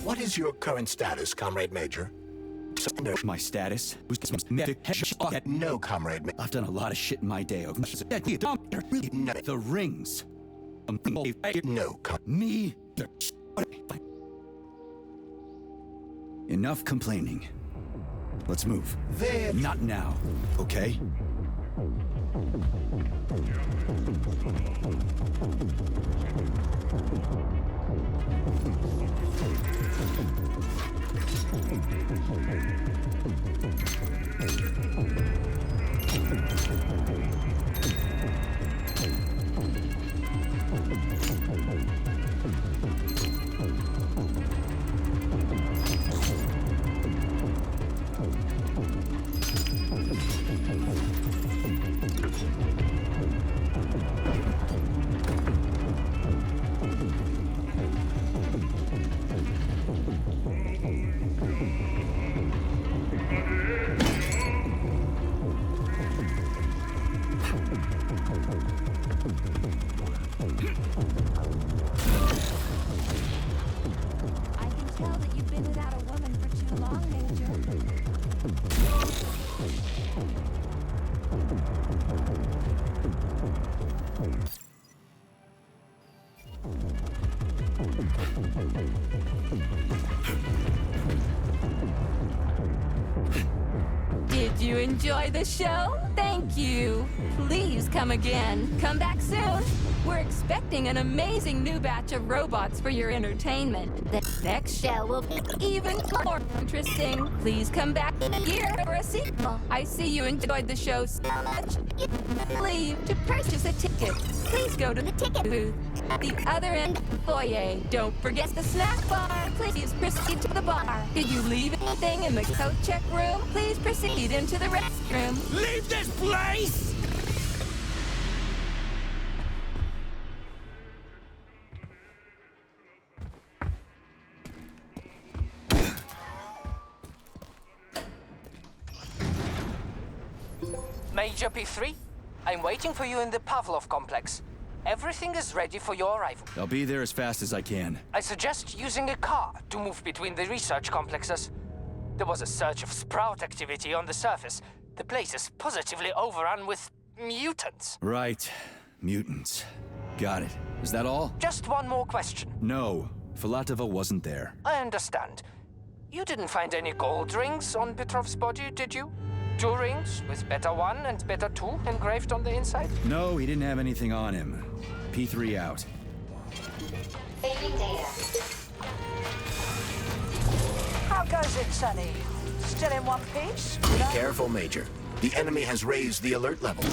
What is your current status, Comrade Major? My status was No, Comrade Major. I've done a lot of shit in my day. No. The rings. No, Me. Enough complaining. Let's move. There. Not now, okay? Did you enjoy the show? Thank you. Please come again. Come back soon. We're expecting an amazing new batch of robots for your entertainment. The next show will be even more interesting. Please come back here for a sequel. I see you enjoyed the show so much. Leave to purchase a ticket. Please go to the ticket booth at the other end of the foyer. Don't forget the snack bar. Please proceed to the bar. Did you leave anything in the coat check room? Please proceed into the restroom. Leave this place! Major P3, I'm waiting for you in the Pavlov complex. Everything is ready for your arrival. I'll be there as fast as I can. I suggest using a car to move between the research complexes. There was a surge of Sprout activity on the surface. The place is positively overrun with mutants. Right. Mutants. Got it. Is that all? Just one more question. No. Filatova wasn't there. I understand. You didn't find any gold rings on Petrov's body, did you? 2 rings with Beta 1 and Beta 2 engraved on the inside? No, he didn't have anything on him. P3 out. Saving data. How goes it, Sonny? Still in one piece? Be careful, Major. The enemy has raised the alert level.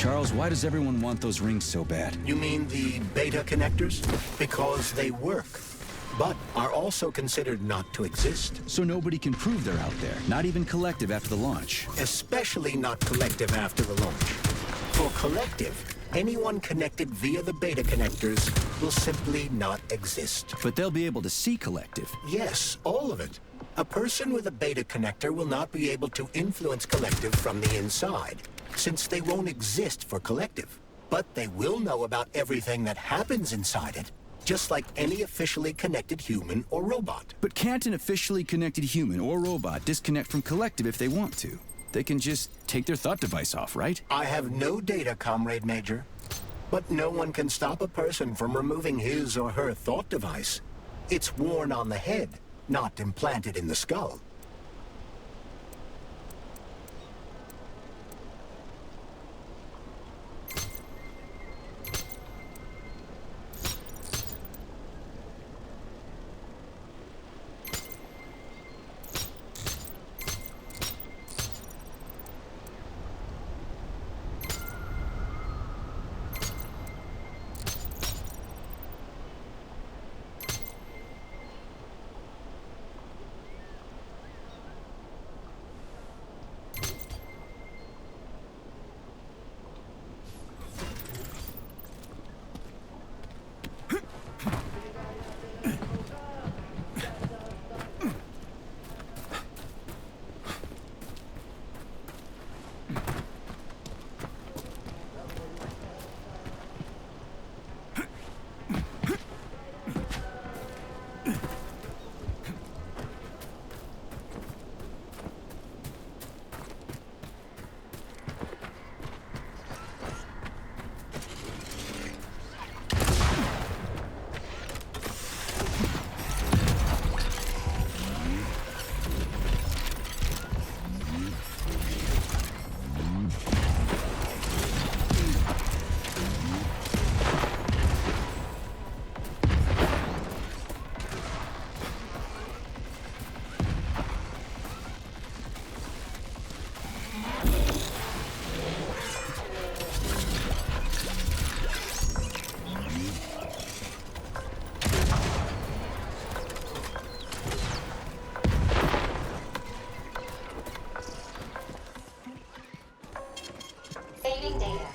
Charles, why does everyone want those rings so bad? You mean the beta connectors? Because they work, but are also considered not to exist. So nobody can prove they're out there, not even Collective after the launch. Especially not Collective after the launch. For Collective, anyone connected via the beta connectors will simply not exist. But they'll be able to see Collective. Yes, all of it. A person with a beta connector will not be able to influence Collective from the inside, since they won't exist for Collective. But they will know about everything that happens inside it, just like any officially connected human or robot. But can't an officially connected human or robot disconnect from Collective if they want to? They can just take their thought device off, right? I have no data, Comrade Major. But no one can stop a person from removing his or her thought device. It's worn on the head, not implanted in the skull. Saving data.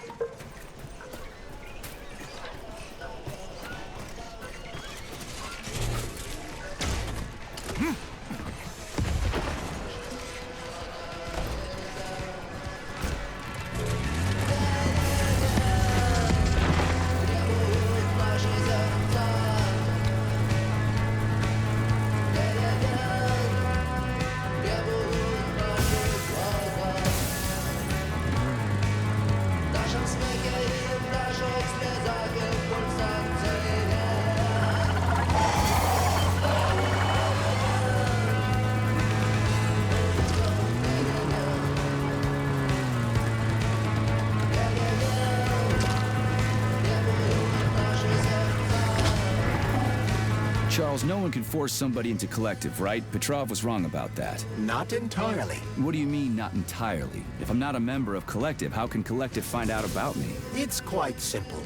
Charles, no one can force somebody into Collective, right? Petrov was wrong about that. Not entirely. What do you mean, not entirely? If I'm not a member of Collective, how can Collective find out about me? It's quite simple.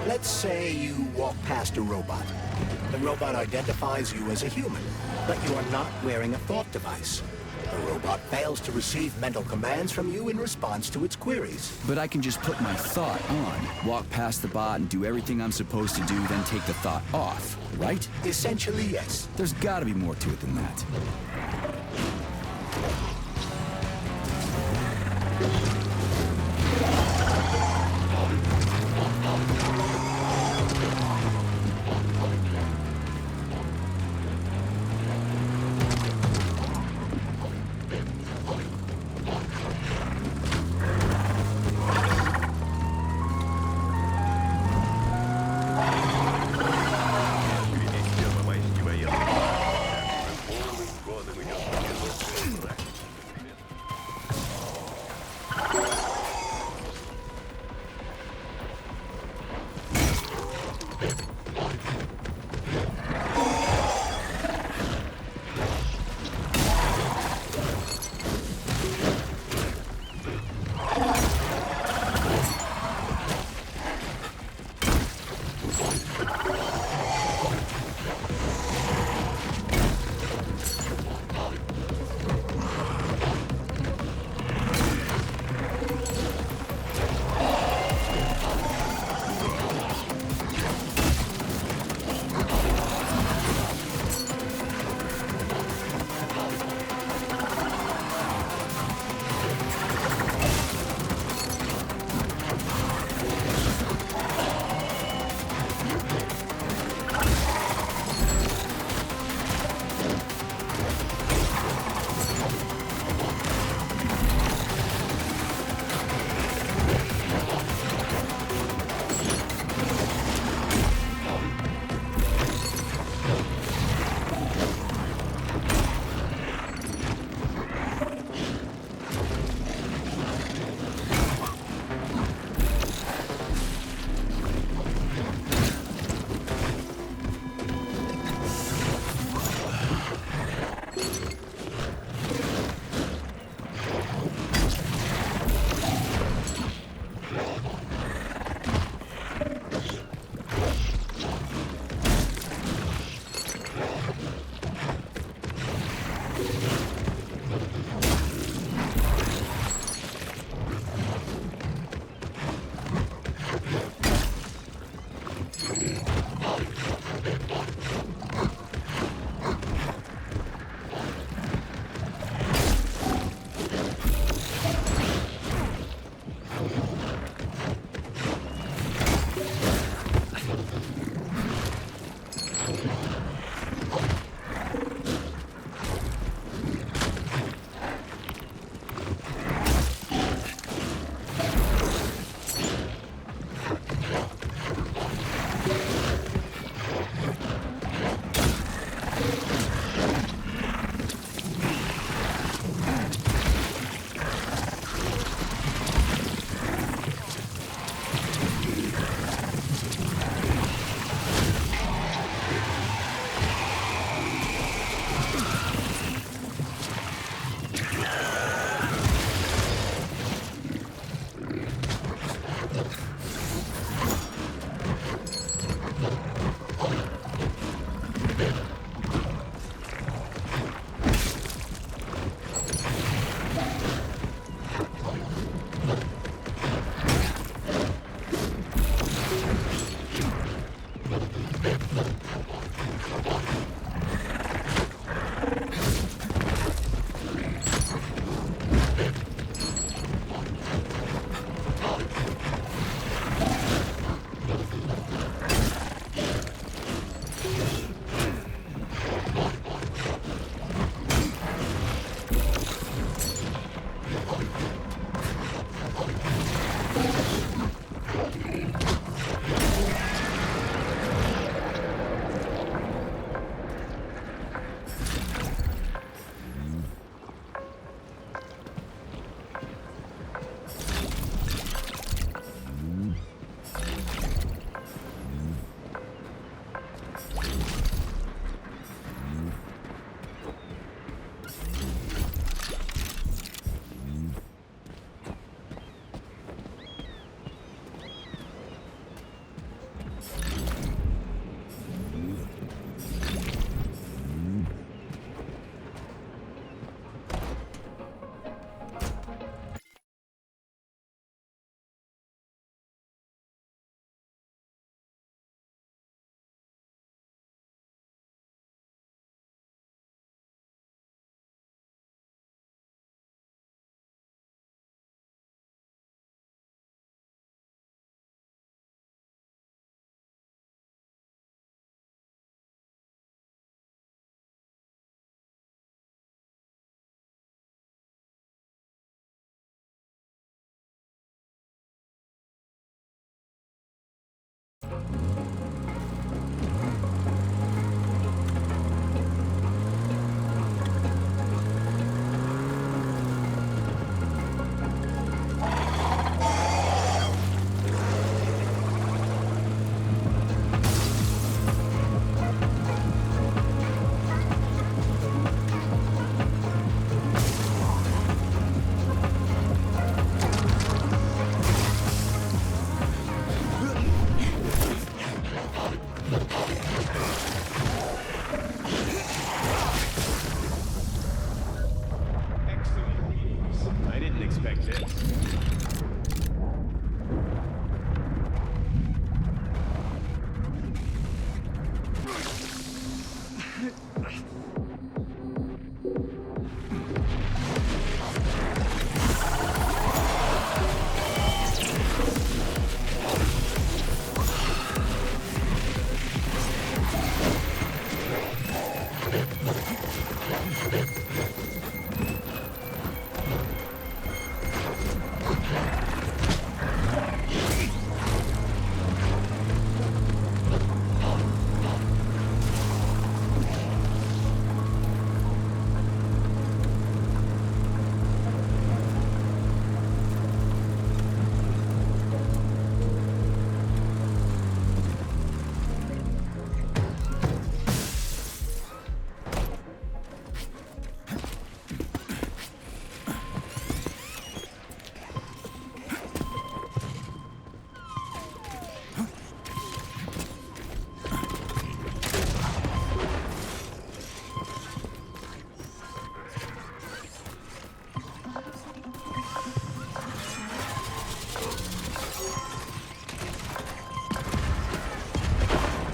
Let's say you walk past a robot. The robot identifies you as a human, but you are not wearing a thought device. The robot fails to receive mental commands from you in response to its queries. But I can just put my thought on, walk past the bot and do everything I'm supposed to do, then take the thought off, right? Essentially, yes. There's gotta be more to it than that.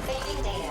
Saving data.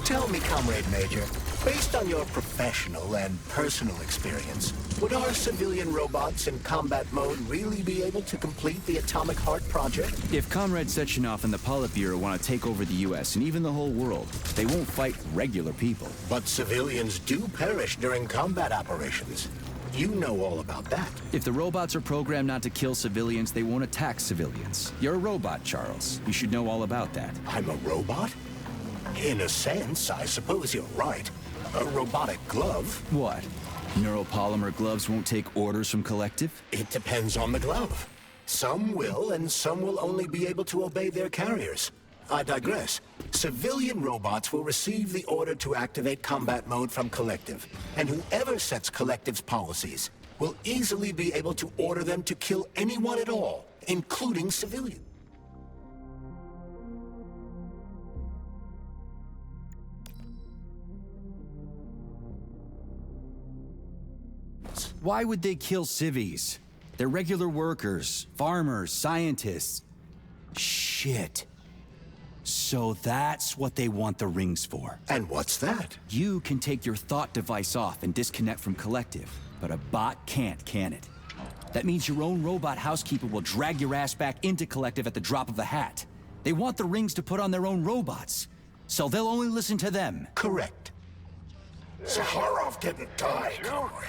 Tell me, Comrade Major, based on your professional and personal experience, would our civilian robots in combat mode really be able to complete the Atomic Heart project? If Comrade Sechenov and the Politburo want to take over the US and even the whole world, they won't fight regular people. But civilians do perish during combat operations. You know all about that. If the robots are programmed not to kill civilians, they won't attack civilians. You're a robot, Charles. You should know all about that. I'm a robot? In a sense, I suppose you're right. A robotic glove? What? Neuropolymer gloves won't take orders from Collective? It depends on the glove. Some will, and some will only be able to obey their carriers. I digress. Civilian robots will receive the order to activate combat mode from Collective, and whoever sets Collective's policies will easily be able to order them to kill anyone at all, including civilians. Why would they kill civvies? They're regular workers, farmers, scientists. Shit. So that's what they want the rings for. And what's that? You can take your thought device off and disconnect from Collective, but a bot can't, can it? That means your own robot housekeeper will drag your ass back into Collective at the drop of a hat. They want the rings to put on their own robots, so they'll only listen to them. Correct. Zaharov didn't die, Comrade.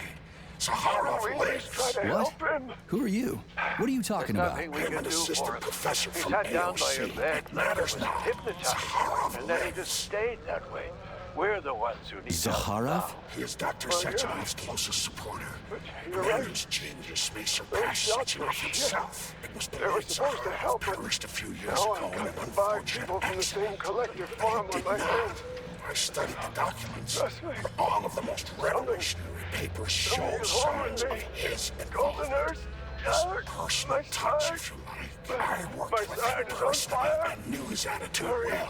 Zaharov lives. What? Who are you? What are you talking about? I'm an assistant professor from AOC. It matters not. Zaharov And then he just lives. stayed that way. We're the ones who need help Zaharov? now. He is Dr. Sechenov's closest supporter. You're right. Man's genius may surpass Sechenov himself. It was the They were late supposed to Zaharov help him. perished a few years Now ago I've in an got 5 unfortunate people from the same accident. collective But farm he on did my not. hands. I studied the documents. Trust me. All of the most revolutionary papers show Somebody's signs of harming me. his Go the involvement. nurse. His Alex, personal my touch, son. if you like. I worked My with son him is on personally fire. and knew his attitude Hurry. well.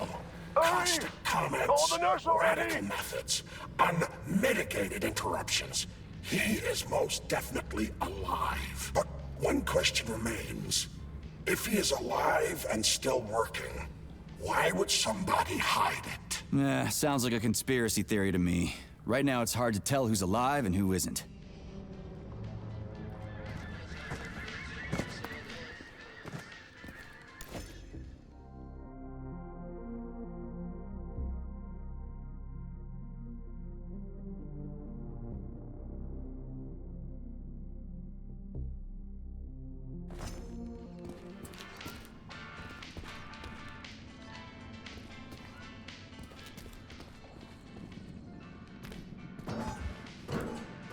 Hurry. Constant comments, Call the nurse already. radical methods, unmitigated interruptions. He is most definitely alive. But one question remains. If he is alive and still working, why would somebody hide it? Sounds like a conspiracy theory to me. Right now, it's hard to tell who's alive and who isn't.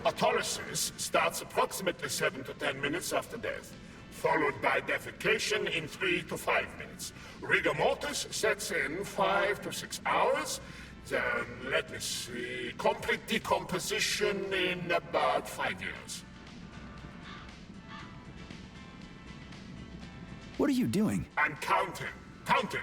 Autolysis starts approximately 7 to 10 minutes after death, followed by defecation in 3 to 5 minutes. Rigor mortis sets in 5 to 6 hours. Then, let me see, complete decomposition in about 5 years. What are you doing? I'm counting. Counting.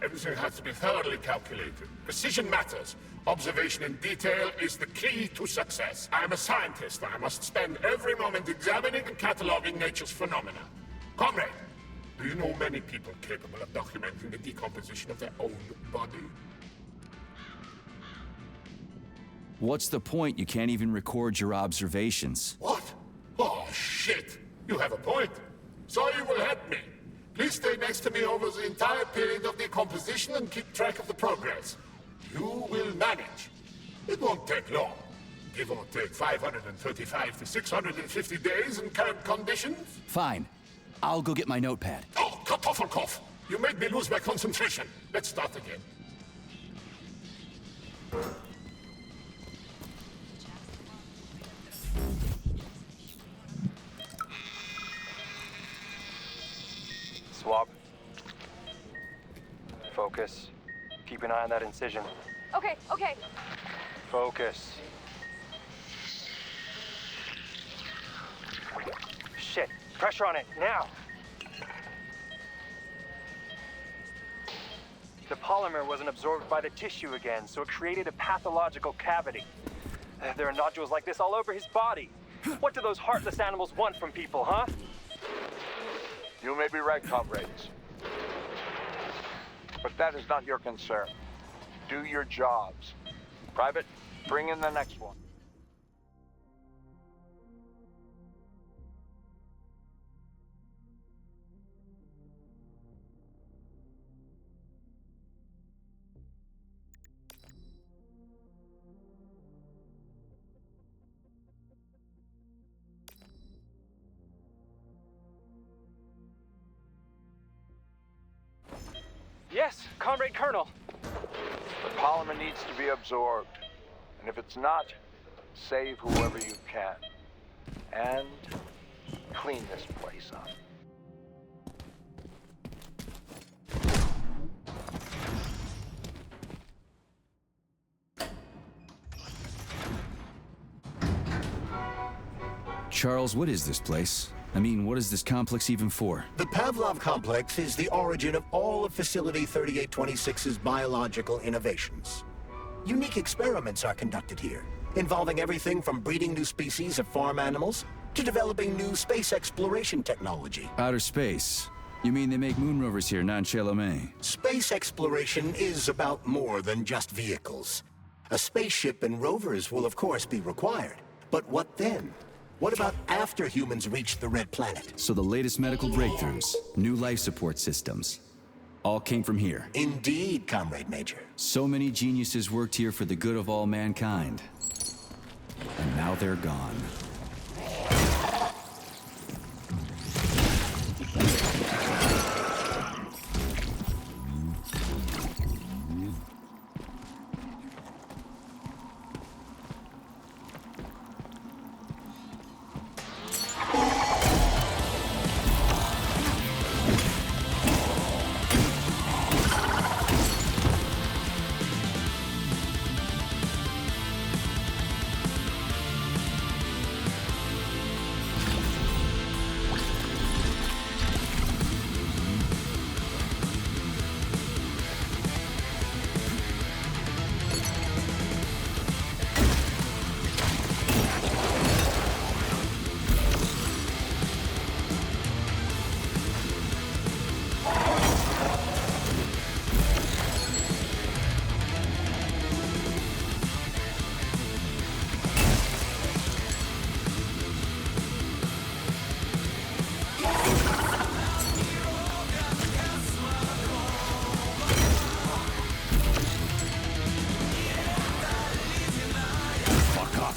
Everything has to be thoroughly calculated. Precision matters. Observation in detail is the key to success. I'm a scientist. I must spend every moment examining and cataloging nature's phenomena. Comrade, do Do you know many people capable of documenting the decomposition of their own body? What's the point? You can't even record your observations. What? Oh, shit! You have a point. So you will help me. Please stay next to me over the entire period of decomposition and keep track of the progress. You will manage. It won't take long. Give or take 535 to 650 days in current conditions. Fine. I'll go get my notepad. Oh, Kartoffelkopf! You made me lose my concentration. Let's start again. Swab. Focus. Keep an eye on that incision. Okay, okay. Focus. Shit. Pressure on it, now! The polymer wasn't absorbed by the tissue again, so it created a pathological cavity. There are nodules like this all over his body. What do those heartless animals want from people, huh? You may be right, comrades. But that is not your concern. Do your jobs. Private, bring in the next one. Yes, Comrade Colonel. The polymer needs to be absorbed. And if it's not, save whoever you can. And clean this place up. Charles, what is this place? I mean, what is this complex even for? The Pavlov complex is the origin of all of Facility 3826's biological innovations. Unique experiments are conducted here, involving everything from breeding new species of farm animals to developing new space exploration technology. Outer space? You mean they make moon rovers here, non Chelomé? Space exploration is about more than just vehicles. A spaceship and rovers will of course be required. But what then? What about after humans reach the Red Planet? So the latest medical breakthroughs, new life support systems, all came from here. Indeed, Comrade Major. So many geniuses worked here for the good of all mankind. And now they're gone.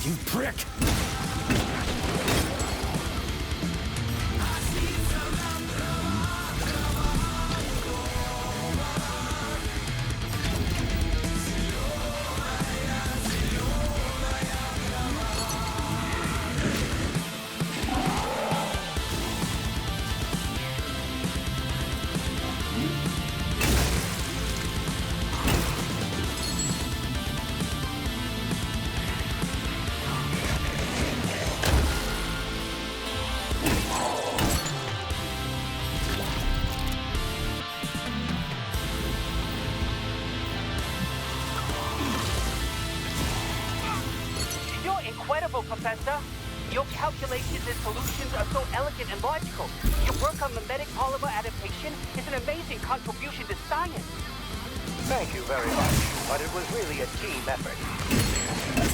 You prick! You're incredible, Professor. Your calculations and solutions are so elegant and logical. Your work on mimetic polymer adaptation is an amazing contribution to science. Thank you very much, but it was really a team effort.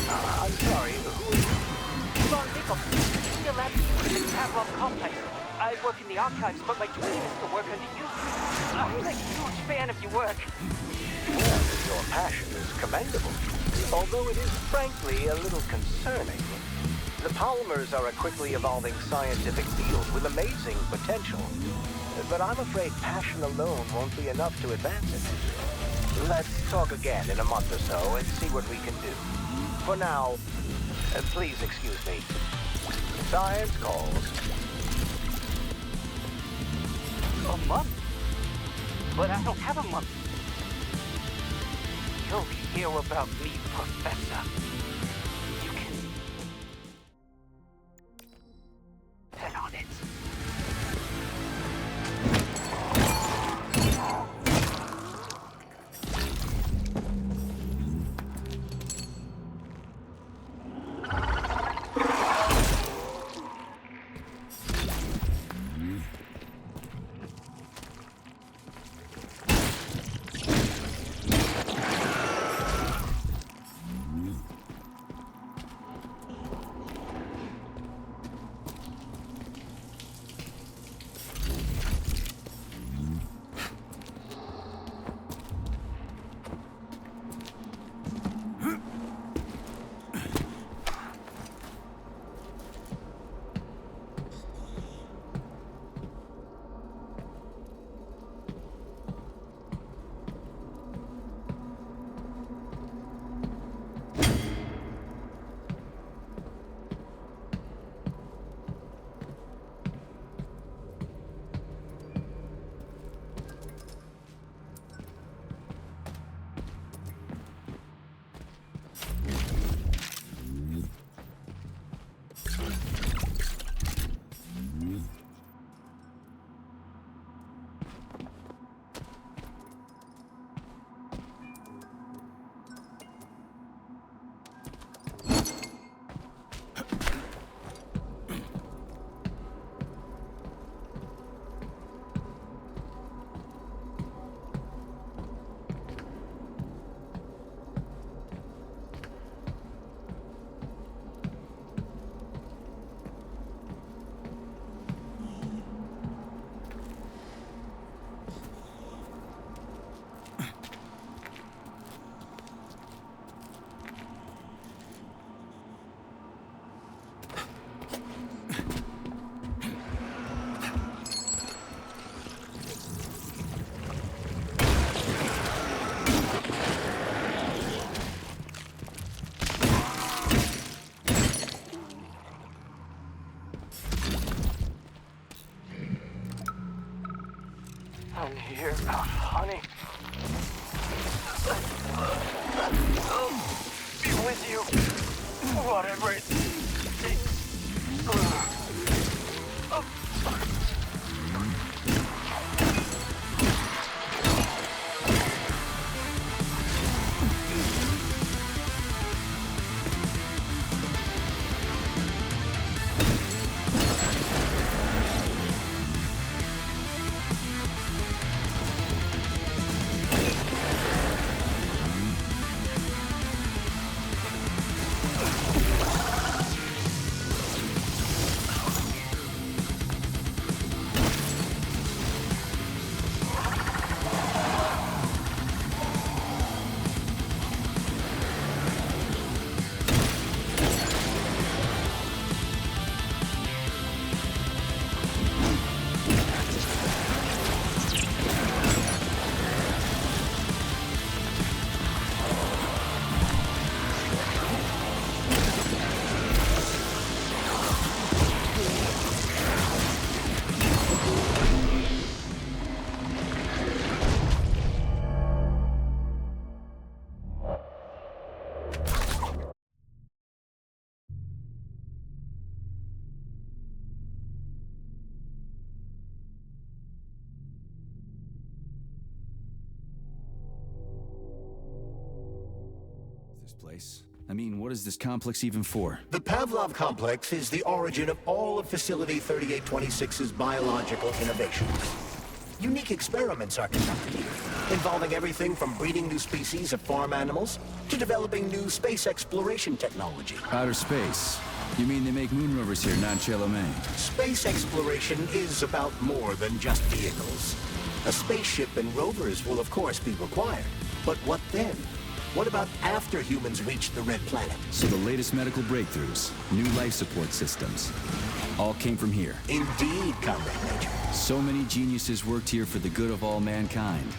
I'm sorry, who are you? Ron Nickel, Senior Lab Student at Pavlov Complex. I work in the archives, but my dream is to work under you. I'm a huge fan of your work. Well, your passion is commendable, although it is frankly a little concerning. The polymers are a quickly evolving scientific field with amazing potential, but I'm afraid passion alone won't be enough to advance it. Let's talk again in a month or so and see what we can do. For now, please excuse me. Science calls. A month? But I don't have a month. You'll hear about me, Professor. You can bet on it. I'm here, honey. I'll be with you, whatever it takes. This place. I mean, what is this complex even for? The Pavlov complex is the origin of all of Facility 3826's biological innovations. Unique experiments are conducted here, involving everything from breeding new species of farm animals to developing new space exploration technology. Outer space? You mean they make moon rovers here, non-Chelomay? Space exploration is about more than just vehicles. A spaceship and rovers will of course be required. But what then? What about after humans reach the Red Planet? So the latest medical breakthroughs, new life support systems, all came from here. Indeed, Comrade Major. So many geniuses worked here for the good of all mankind.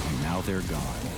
And now they're gone.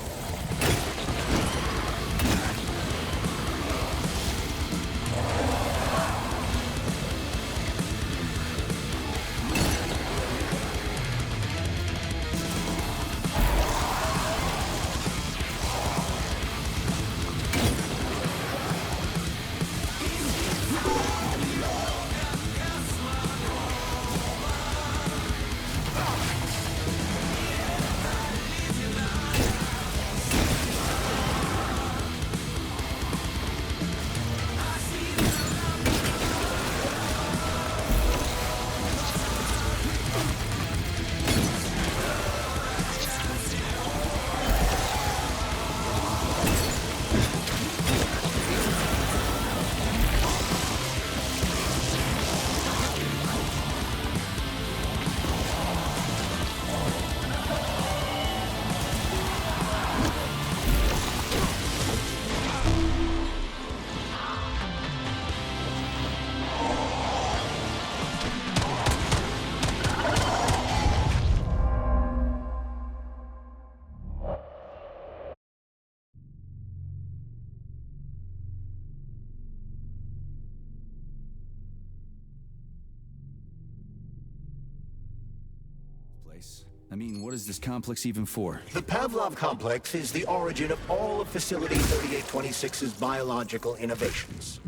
I mean, what is this complex even for? The Pavlov complex is the origin of all of Facility 3826's biological innovations.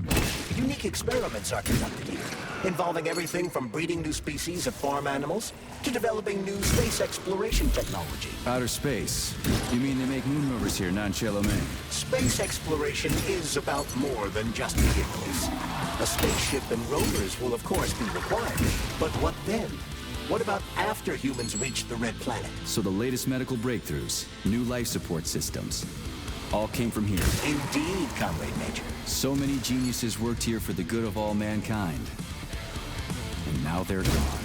Unique experiments are conducted here, involving everything from breeding new species of farm animals to developing new space exploration technology. Outer space? You mean they make moon rovers here, non-Chelomay? Space exploration is about more than just vehicles. A spaceship and rovers will of course be required. But what then? What about after humans reach the Red Planet? So the latest medical breakthroughs, new life support systems, all came from here. Indeed, Comrade Major. So many geniuses worked here for the good of all mankind. And now they're gone.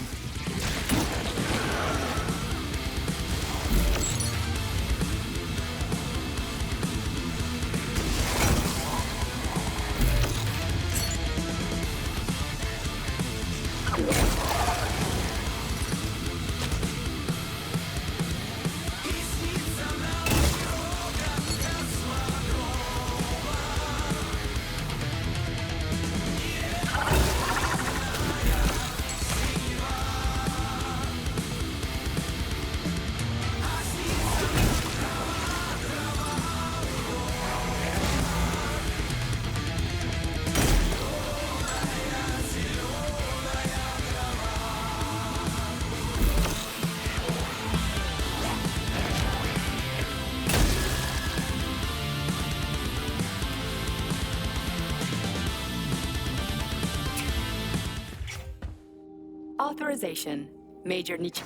Authorization, Major Nietzsche.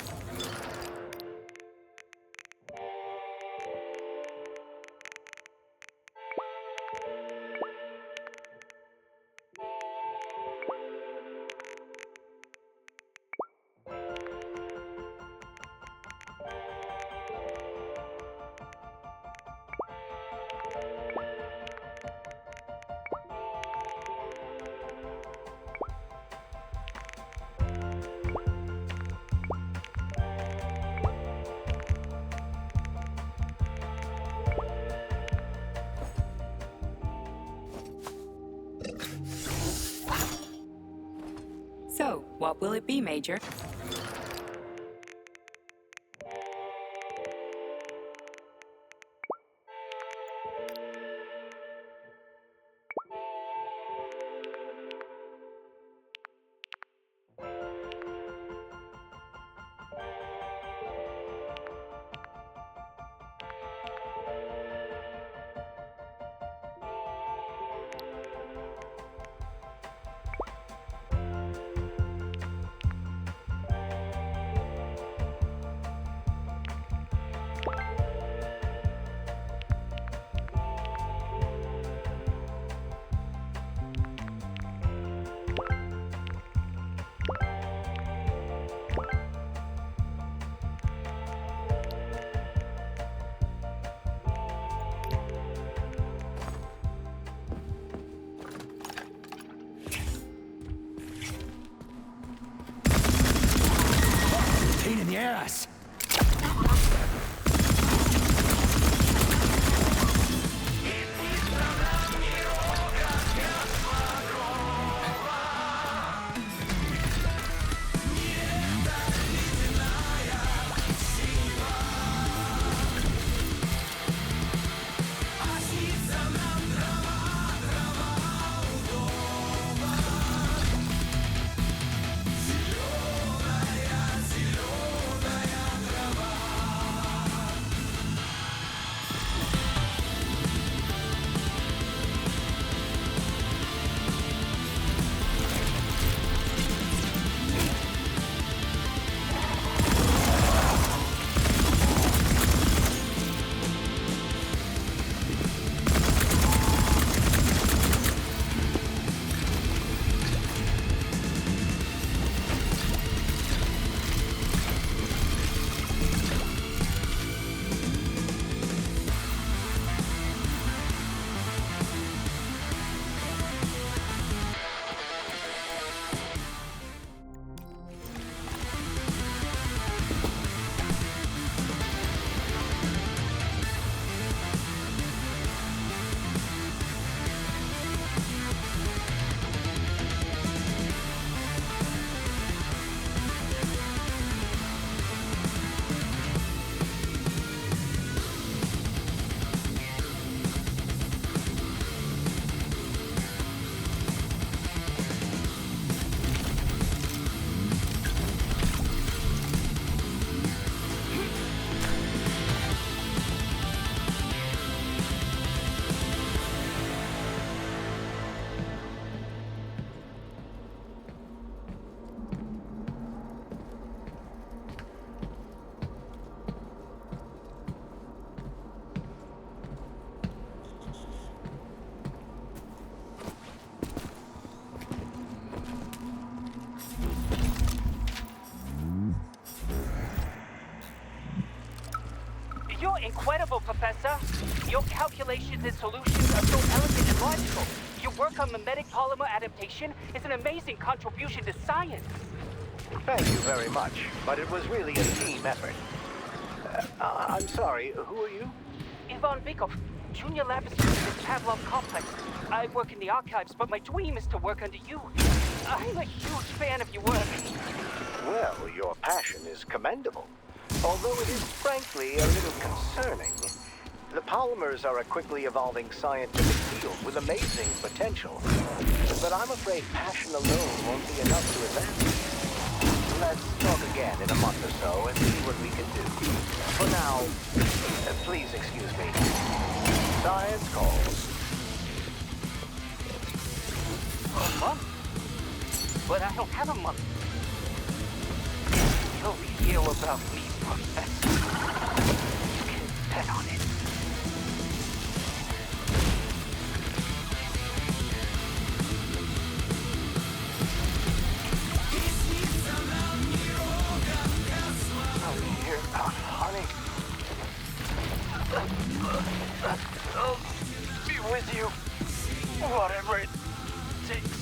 So, what will it be, Major? incredible, Professor. Your calculations and solutions are so elegant and logical. Your work on mimetic polymer adaptation is an amazing contribution to science. Thank you very much, but it was really a team effort. I'm sorry, who are you? Ivan Bykov, Junior Lab Assistant at Pavlov Complex. I work in the archives, but my dream is to work under you. I'm a huge fan of your work. Well, your passion is commendable. Although it is frankly a little concerning. The polymers are a quickly evolving scientific field with amazing potential. But I'm afraid passion alone won't be enough to advance it. Let's talk again in a month or so and see what we can do. For now, please excuse me. Science calls. A month? But I don't have a month. You'll hear about me, Professor. You can bet on it. Honey. I'll be with you. Whatever it takes.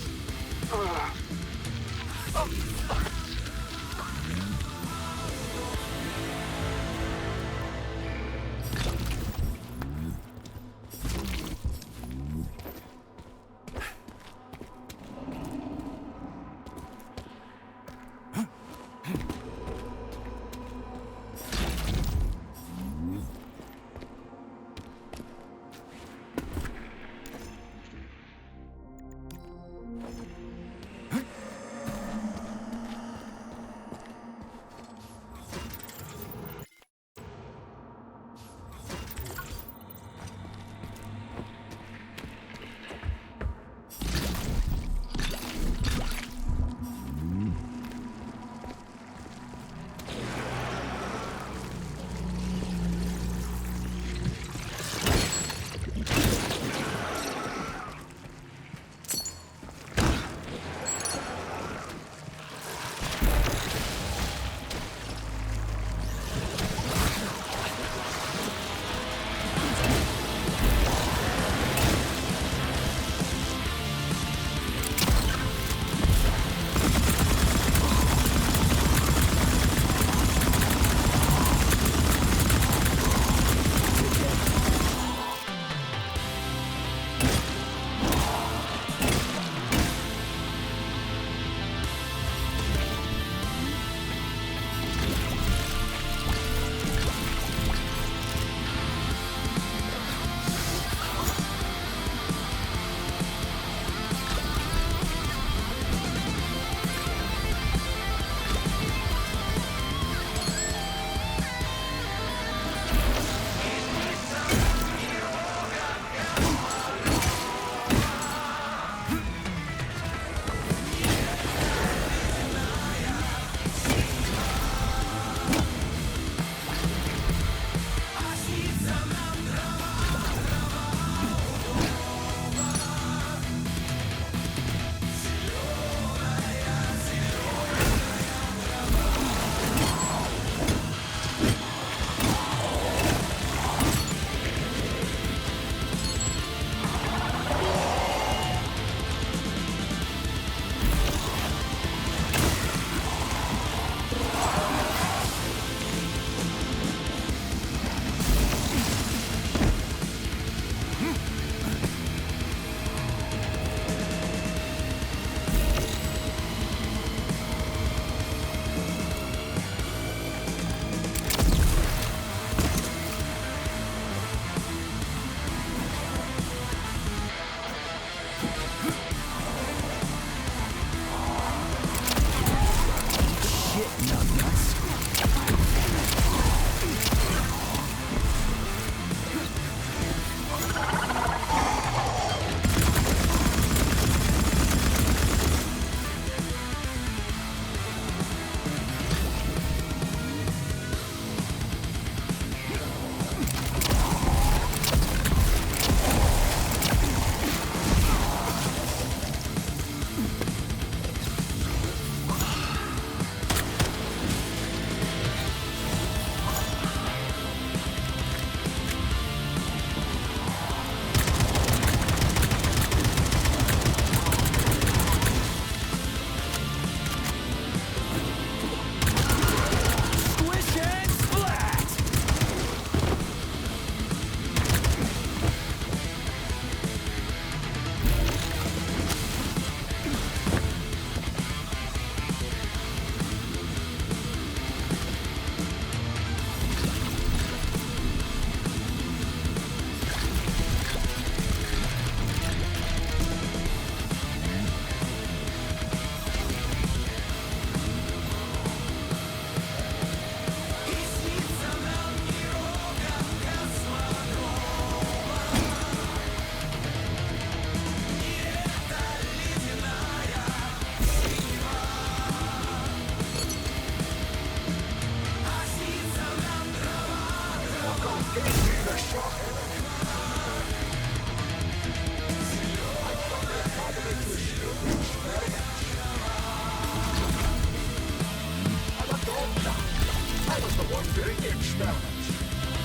I was the one doing the experiments.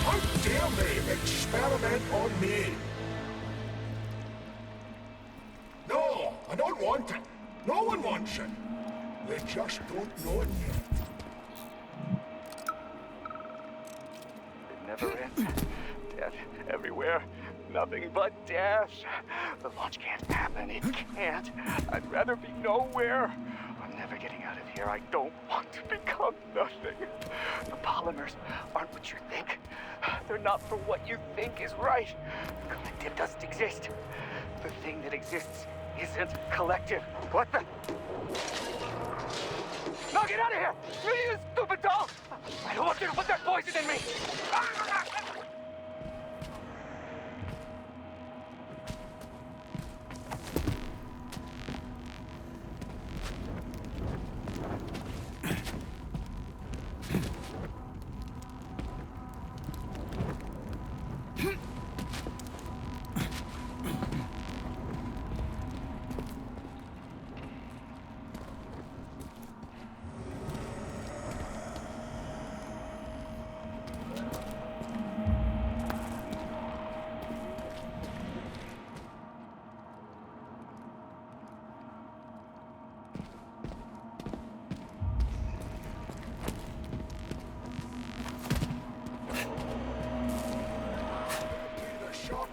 How dare they experiment on me? No, I don't want it. No one wants it. They just don't know it yet. It never ends. Death everywhere. Nothing but death. The launch can't happen. It can't. I'd rather be nowhere. I'm never getting out of here. I don't want to become nothing. The polymers aren't what you think. They're not for what you think is right. Collective doesn't exist. The thing that exists isn't collective. What the? No, get out of here! You stupid dog! I don't want you to put that poison in me!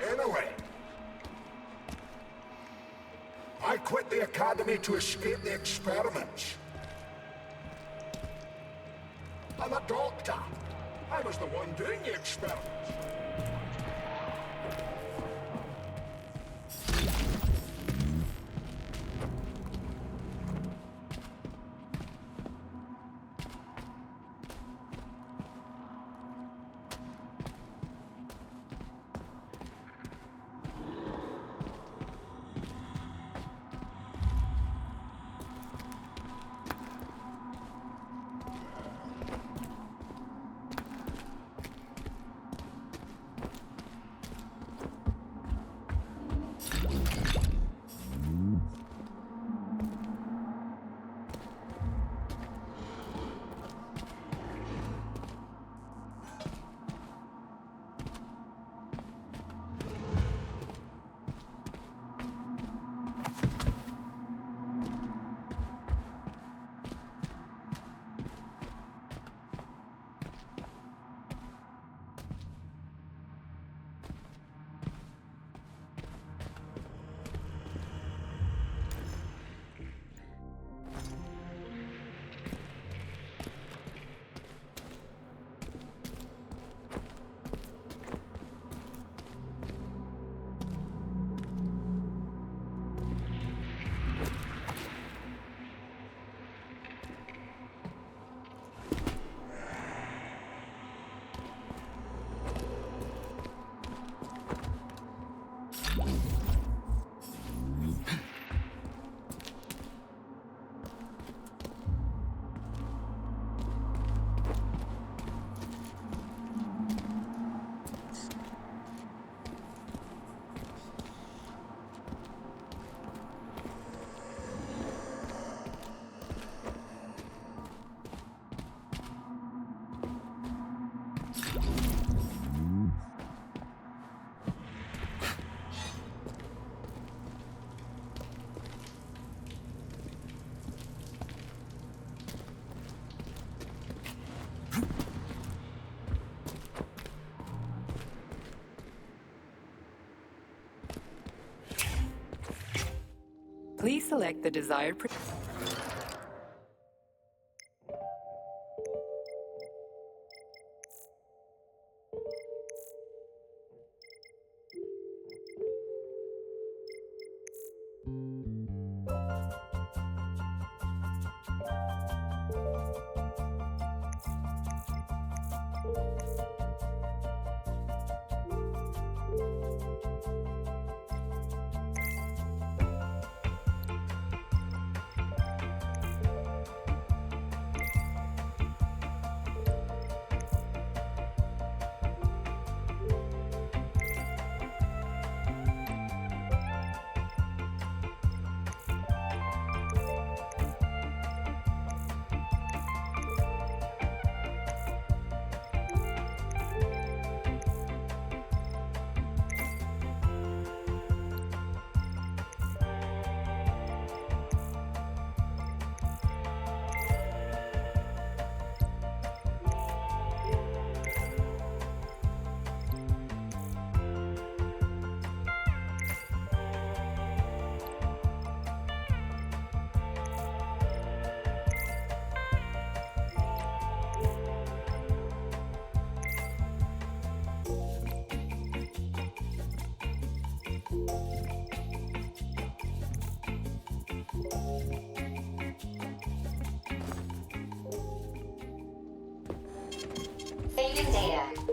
Anyway, I quit the academy to escape the experiments. I'm a doctor. I was the one doing the experiments. Please select the desired. Saving data.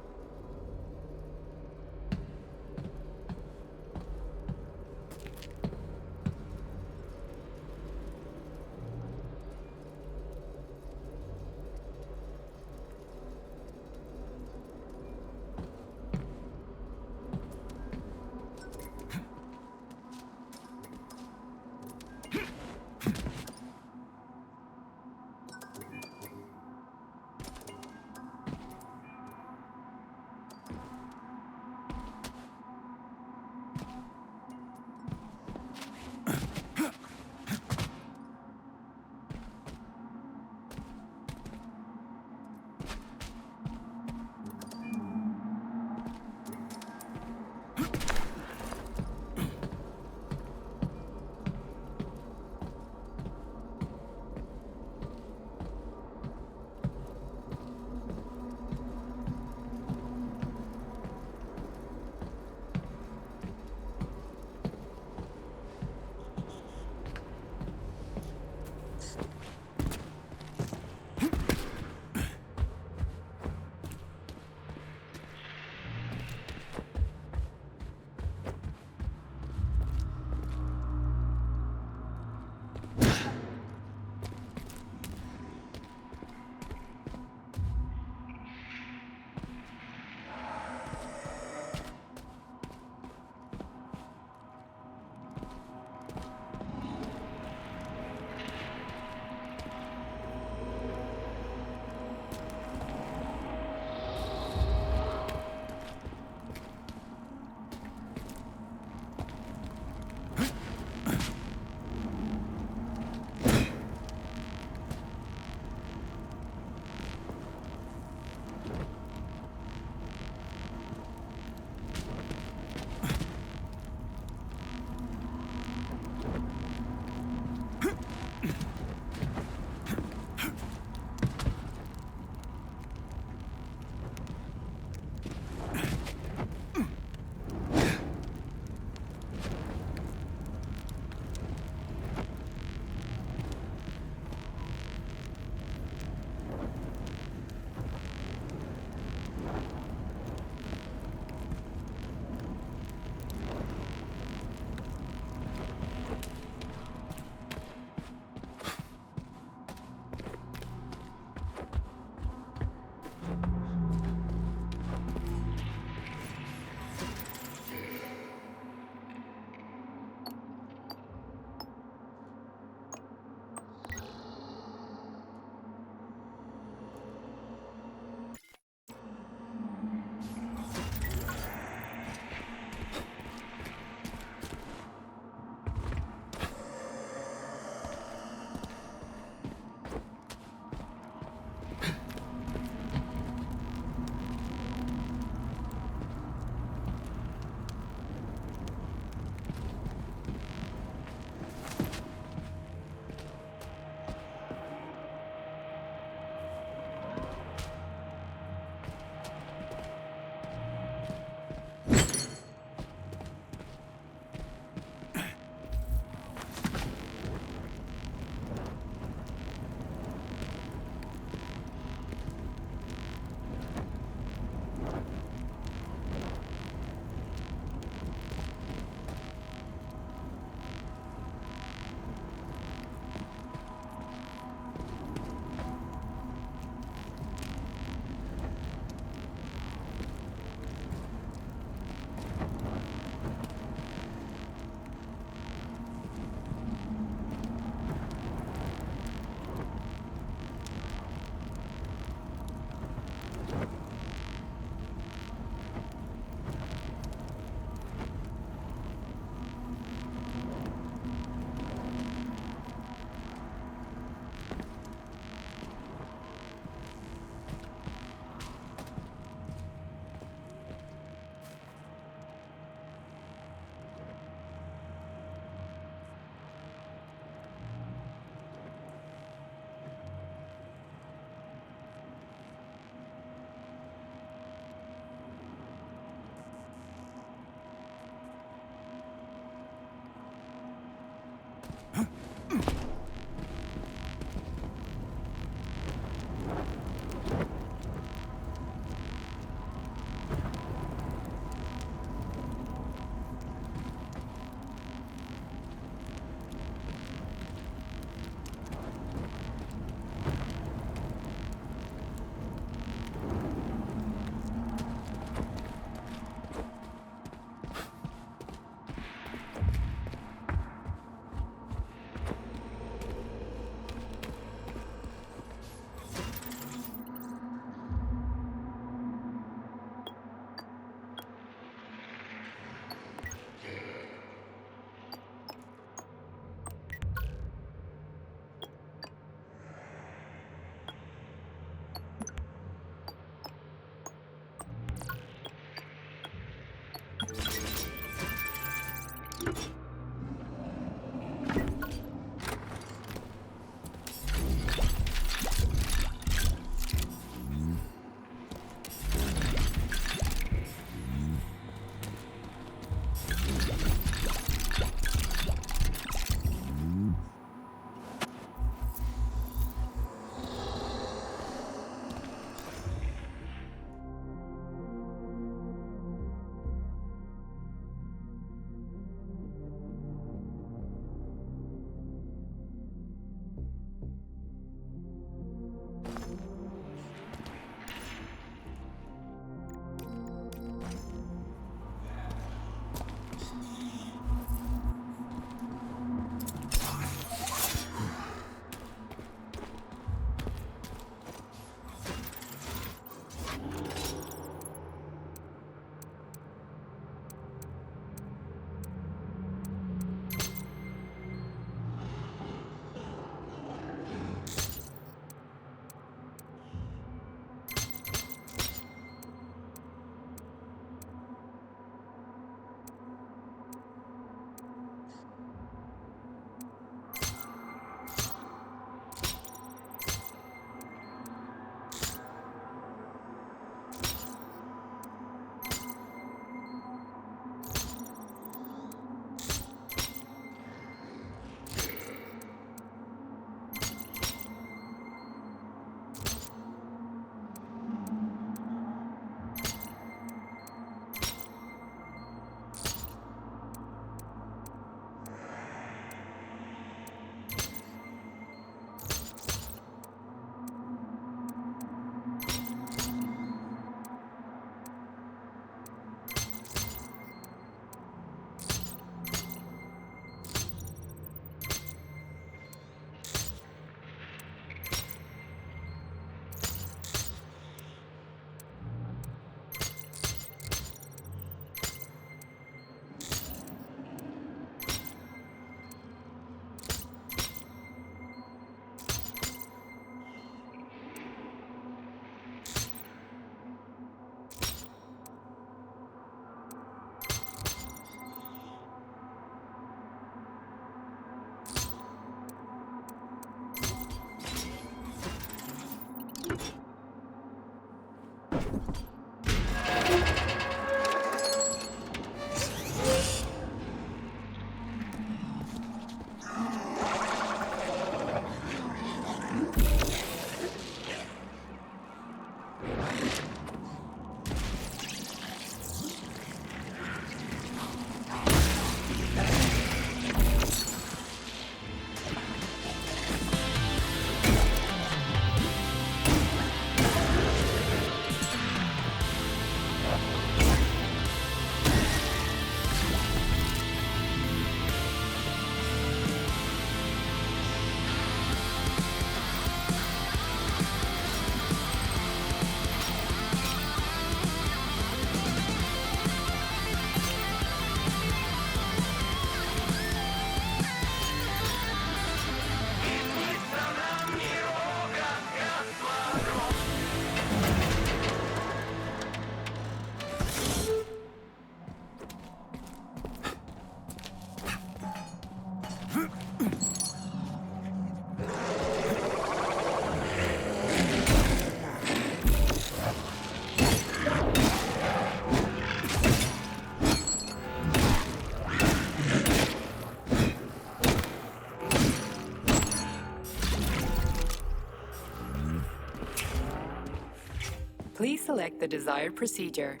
Please select the desired procedure.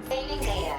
Saving data.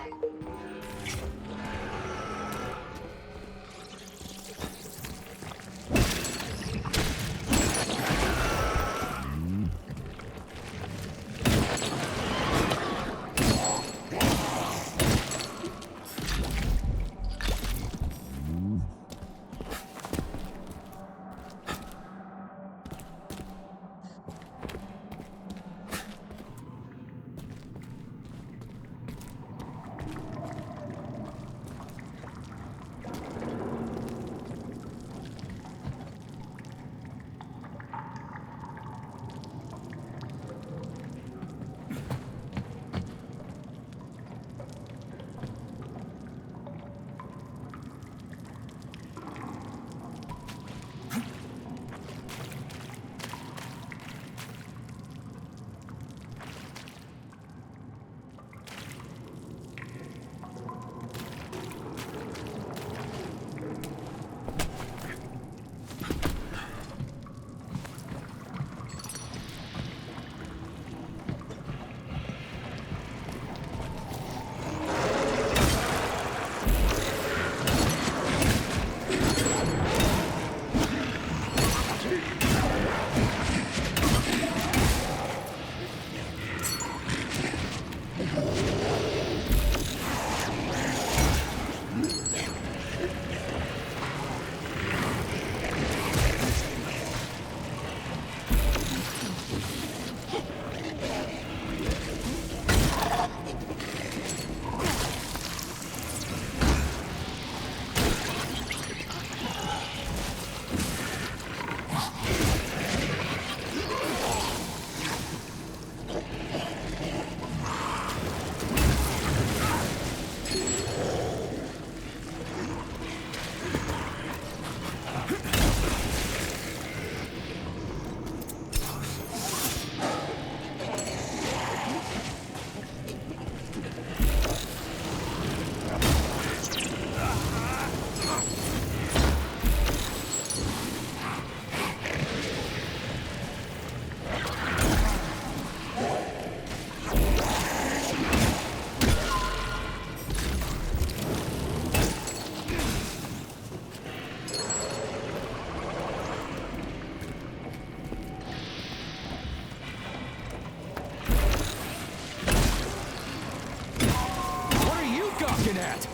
gawking at?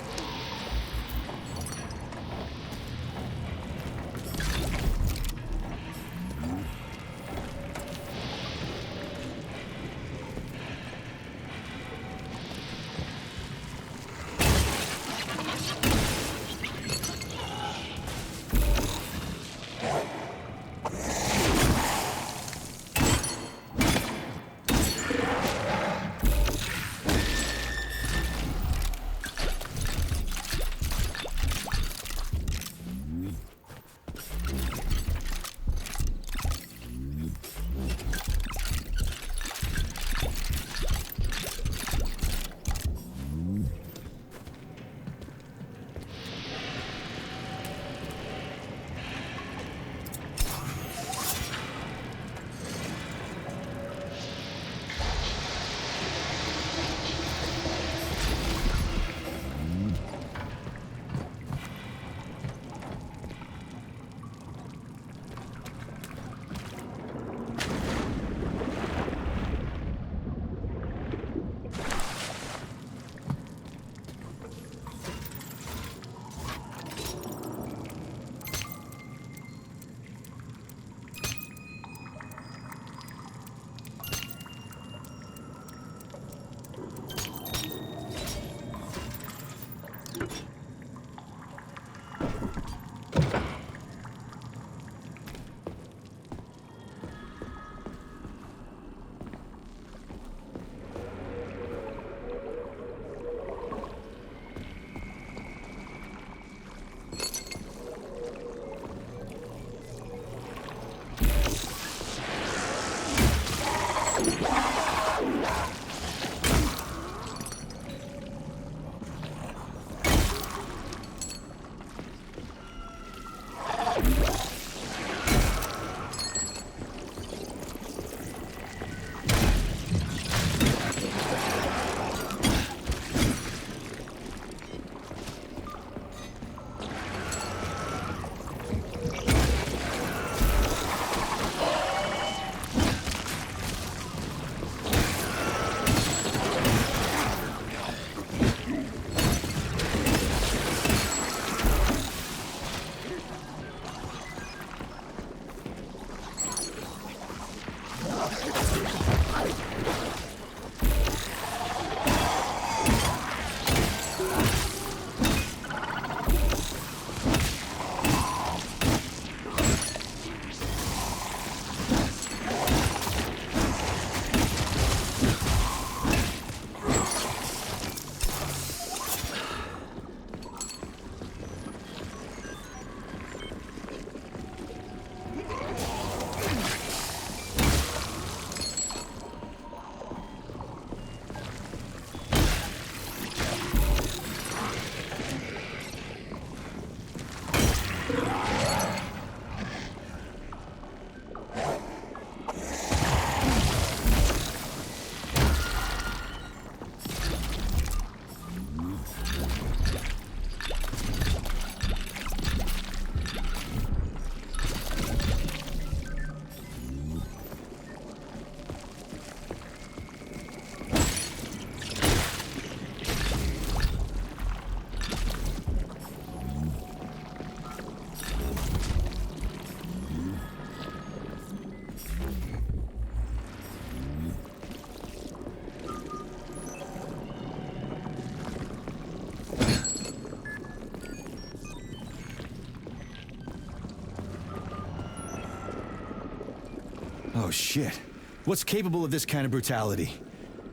Oh, shit. What's capable of this kind of brutality?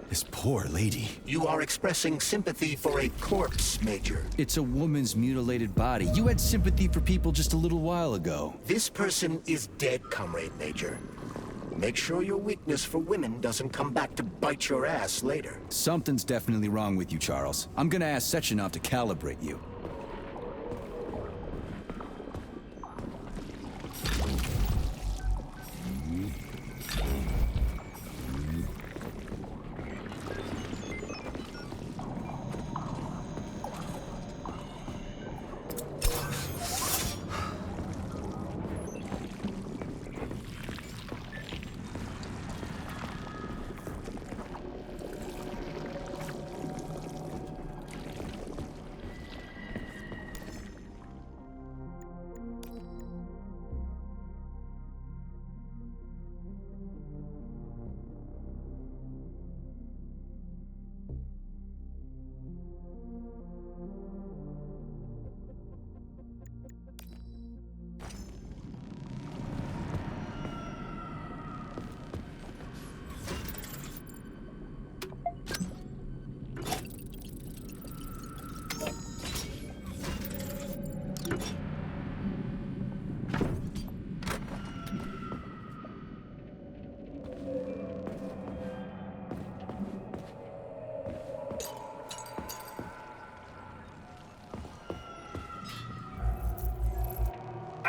This poor lady. You are expressing sympathy for a corpse, Major. It's a woman's mutilated body. You had sympathy for people just a little while ago. This person is dead, Comrade Major. Make sure your weakness for women doesn't come back to bite your ass later. Something's definitely wrong with you, Charles. I'm gonna ask Sechenov to calibrate you.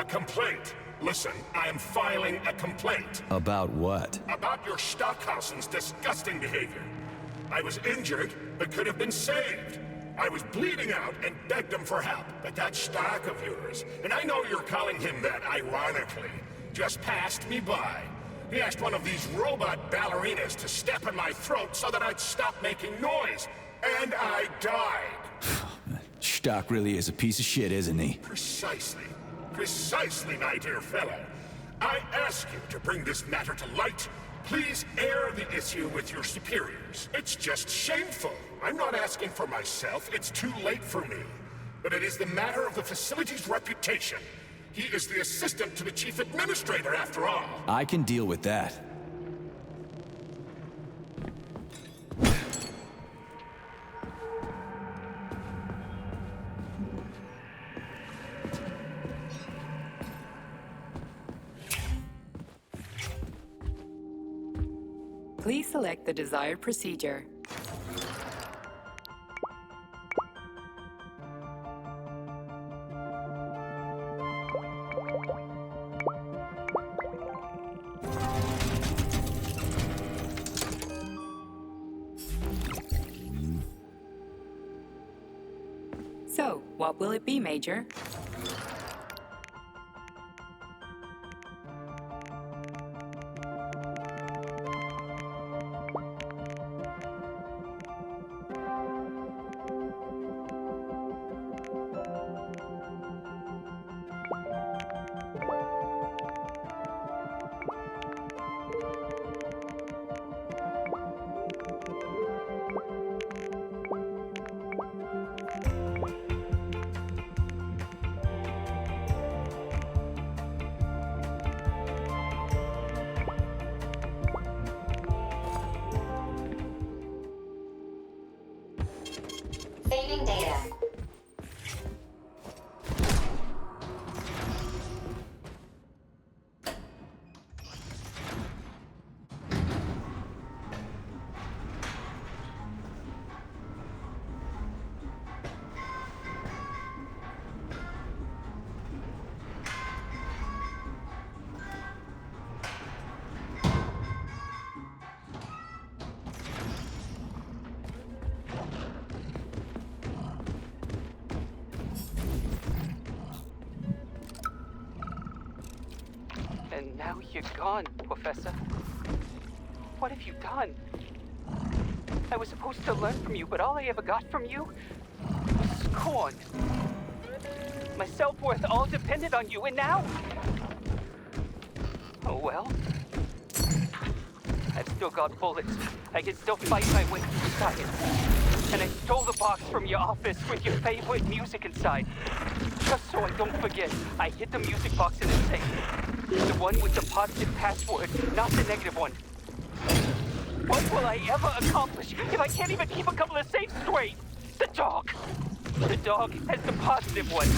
A complaint. Listen, I am filing a complaint. About what? About your Stockhausen's disgusting behavior. I was injured, but could have been saved. I was bleeding out and begged him for help, but that Stock of yours, and I know you're calling him that ironically, just passed me by. He asked one of these robot ballerinas to step in my throat so that I'd stop making noise, and I died. Stock really is a piece of shit, isn't he? Precisely, my dear fellow. I ask you to bring this matter to light. Please air the issue with your superiors. It's just shameful. I'm not asking for myself. It's too late for me. But it is the matter of the facility's reputation. He is the assistant to the chief administrator, after all. I can deal with that. Please select the desired procedure. So, what will it be, Major? Saving data. And now you're gone, Professor. What have you done? I was supposed to learn from you, but all I ever got from you was scorn. My self-worth all depended on you, and now... Oh well. I've still got bullets. I can still fight my way through science. And I stole the box from your office with your favorite music inside. Just so I don't forget, I hid the music box in the safe. The one with the positive password, not the negative one. What will I ever accomplish if I can't even keep a couple of safes straight? The dog! The dog has the positive one.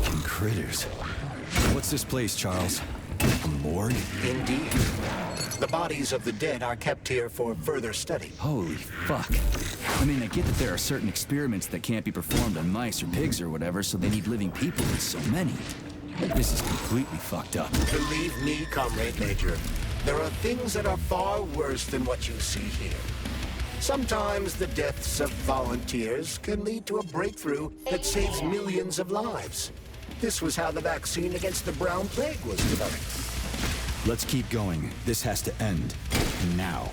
Fucking critters. What's this place, Charles? A morgue? Indeed. The bodies of the dead are kept here for further study. Holy fuck. I mean, I get that there are certain experiments that can't be performed on mice or pigs or whatever, so they need living people with so many. This is completely fucked up. Believe me, Comrade Major, there are things that are far worse than what you see here. Sometimes the deaths of volunteers can lead to a breakthrough that saves millions of lives. This was how the vaccine against the brown plague was developed. Let's keep going. This has to end. Now.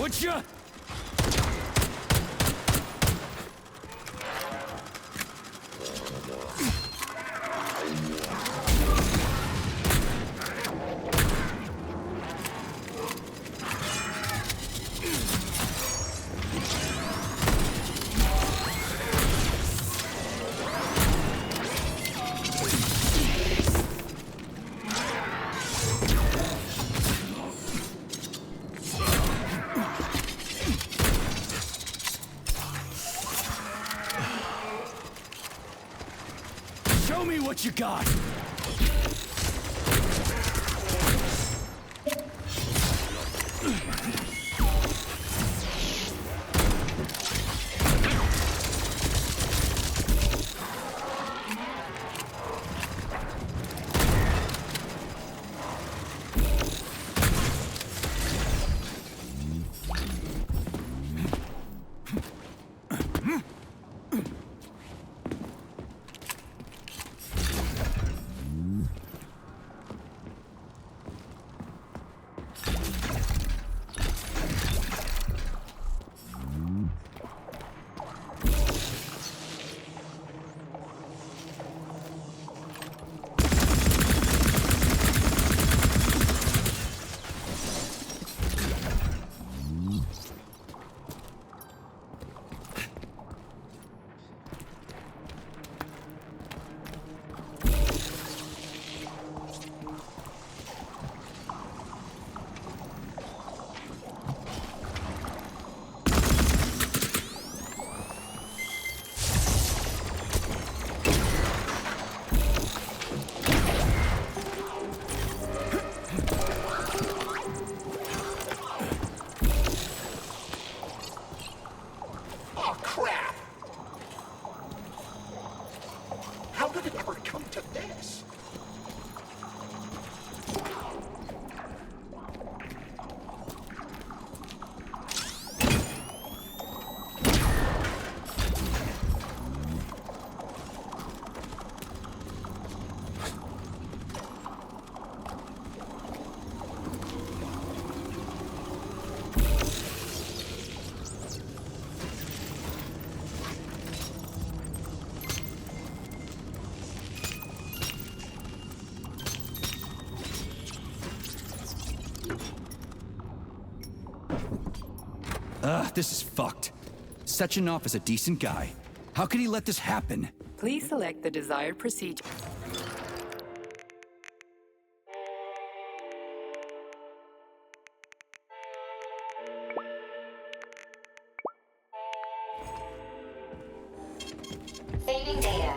would ya? Show me what you got! Oh, crap! How did it ever come to this? This is fucked. Sechenov is a decent guy. How could he let this happen? Please select the desired procedure. Saving data.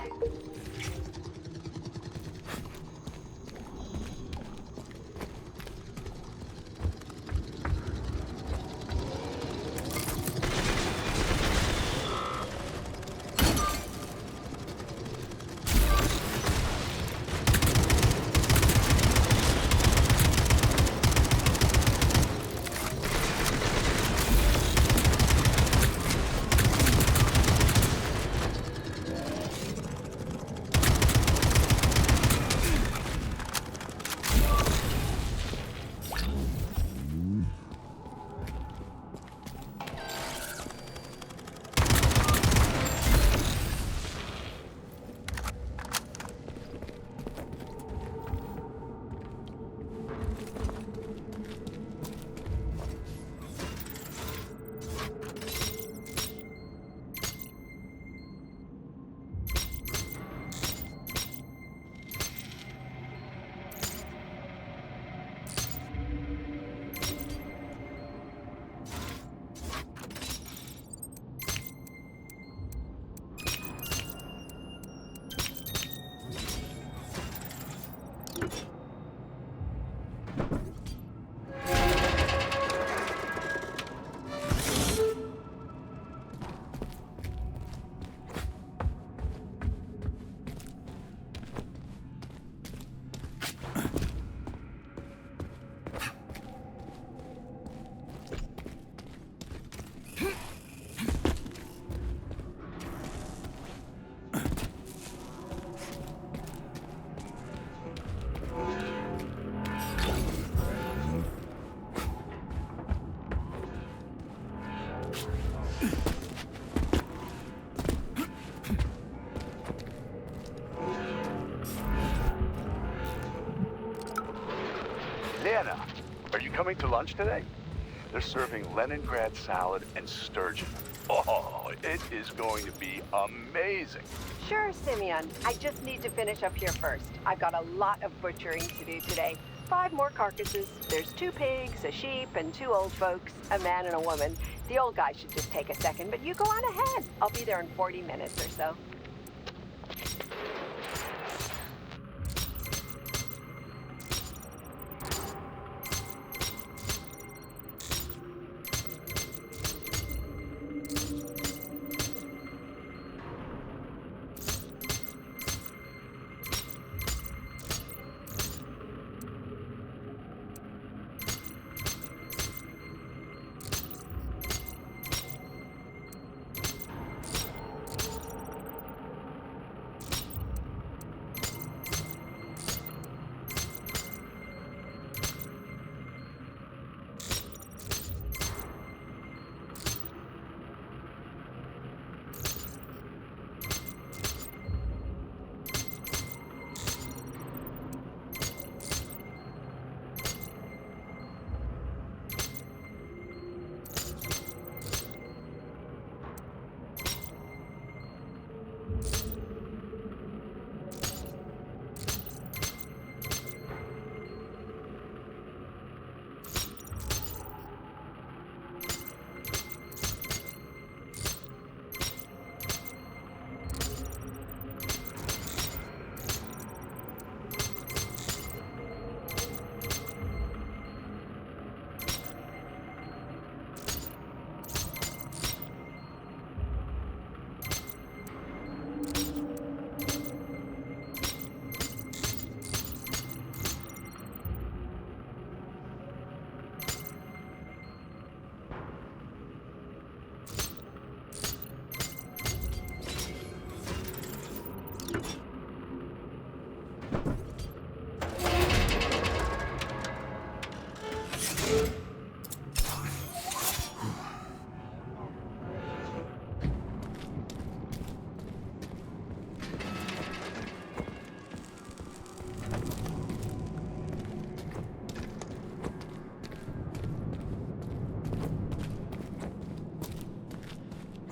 Lena, are you coming to lunch today? They're serving Leningrad salad and sturgeon. Oh, it is going to be amazing. Sure, Simeon. I just need to finish up here first. I've got a lot of butchering to do today. 5 more carcasses. There's 2 pigs, a sheep, and 2 old folks, a man and a woman. The old guy should just take a second, but you go on ahead. I'll be there in 40 minutes or so.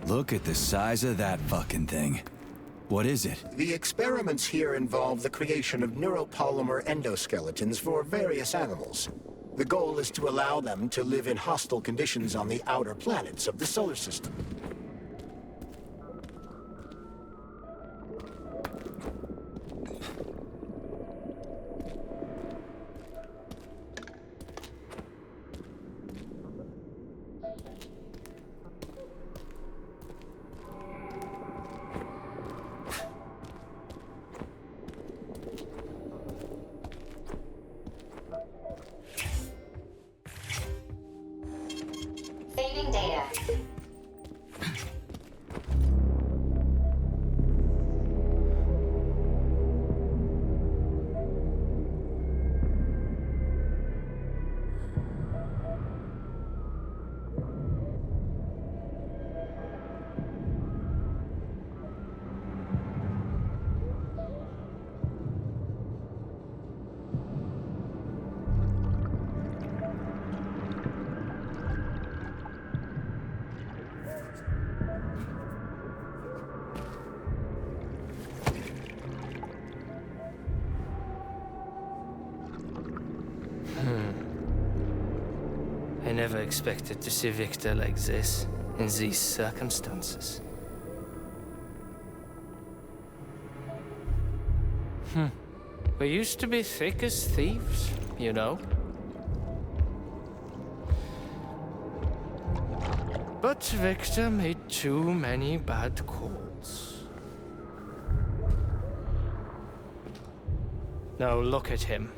Look at the size of that fucking thing. What is it? The experiments here involve the creation of neuropolymer endoskeletons for various animals. The goal is to allow them to live in hostile conditions on the outer planets of the solar system. Saving data. I never expected to see Victor like this, in these circumstances. We used to be thick as thieves, you know? But Victor made too many bad calls. Now look at him.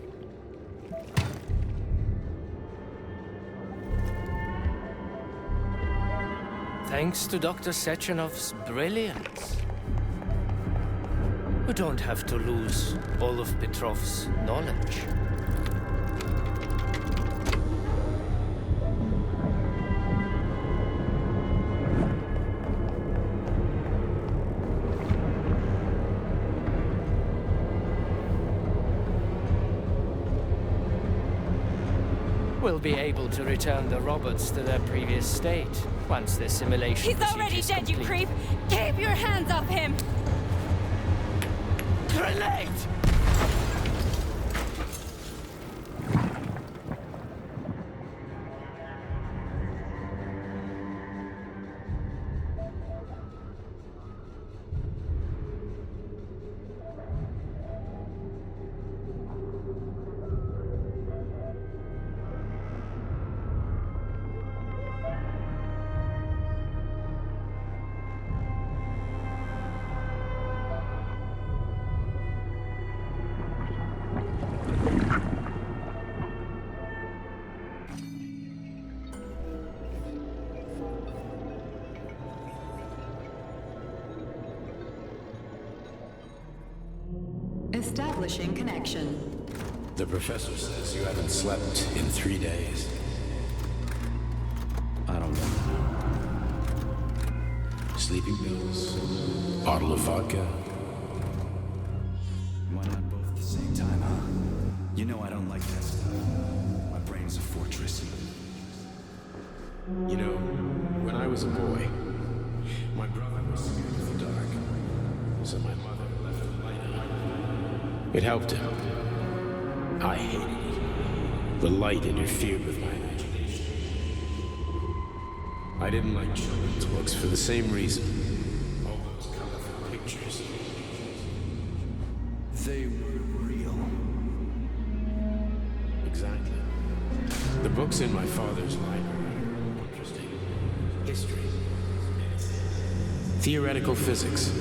Thanks to Dr. Sechenov's brilliance, we don't have to lose all of Petrov's knowledge. We'll be able to return the robots to their previous state once the simulation He's already dead, you creep! Keep your hands off him! Grenade! Establishing connection. The professor says you haven't slept in 3 days. I don't know. Sleeping pills, bottle of vodka. Why not both at the same time, huh? You know I don't like that stuff. My brain's a fortress. You know, when I was a boy, my brother was scared of the dark. So my mother left the light on. It helped him. I hated it. The light interfered with my imagination. I didn't like children's books for the same reason. All those colorful pictures. They were real. Exactly. The books in my father's library were interesting. History. Theoretical physics.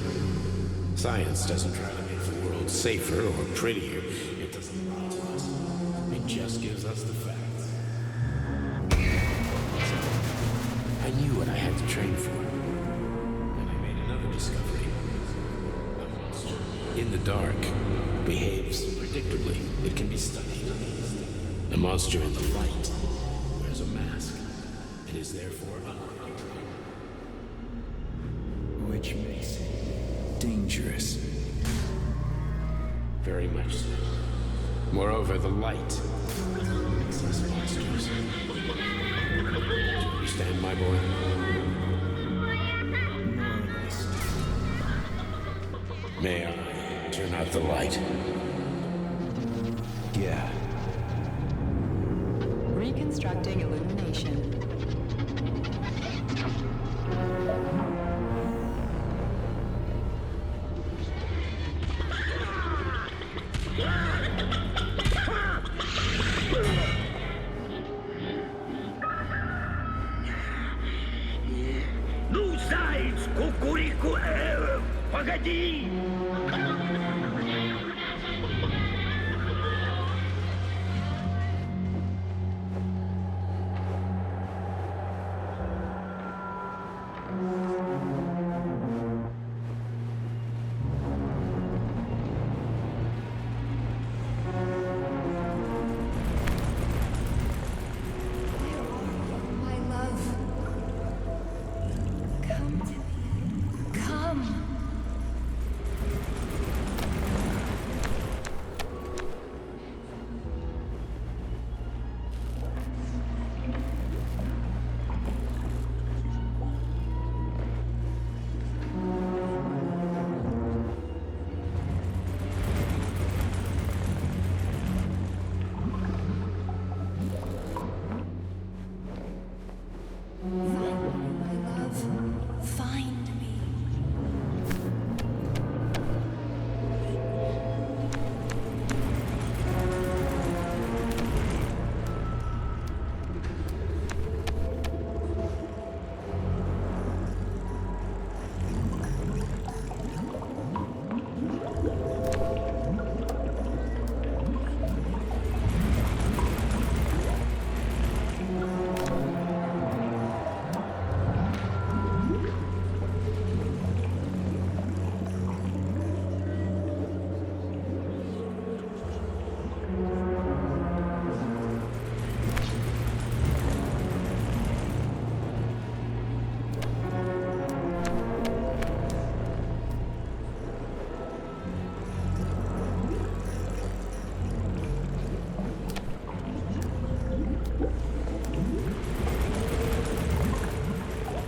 Science doesn't try to make the world safer or prettier. It doesn't lie to us. It just gives us the facts. I knew what I had to train for. And I made another discovery. A monster in the dark behaves predictably. It can be studied. A monster in the light wears a mask and is therefore unpredictable. Which makes it dangerous. Very much so. Moreover, the light makes us monsters. Do you understand, my boy? May I turn out the light? Yeah. Reconstructing illumination. Ну, заяц, кукурику, погоди! My love. Come to me. Come. My love, find me.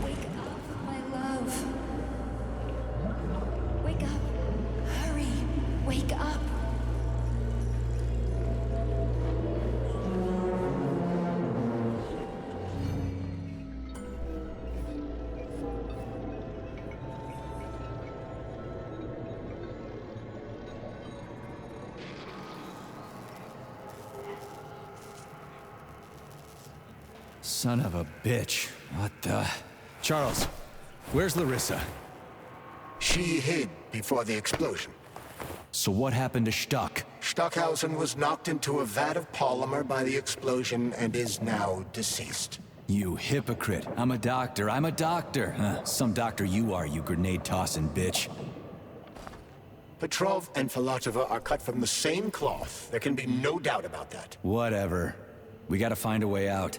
Wake up, my love. Wake up. Hurry. Wake up. Son of a bitch. What the... Charles, where's Larissa? She hid before the explosion. So what happened to Stuck? Stockhausen was knocked into a vat of polymer by the explosion and is now deceased. You hypocrite. I'm a doctor. I'm a doctor. Huh, some doctor you are, you grenade-tossing bitch. Petrov and Filatova are cut from the same cloth. There can be no doubt about that. Whatever. We gotta find a way out.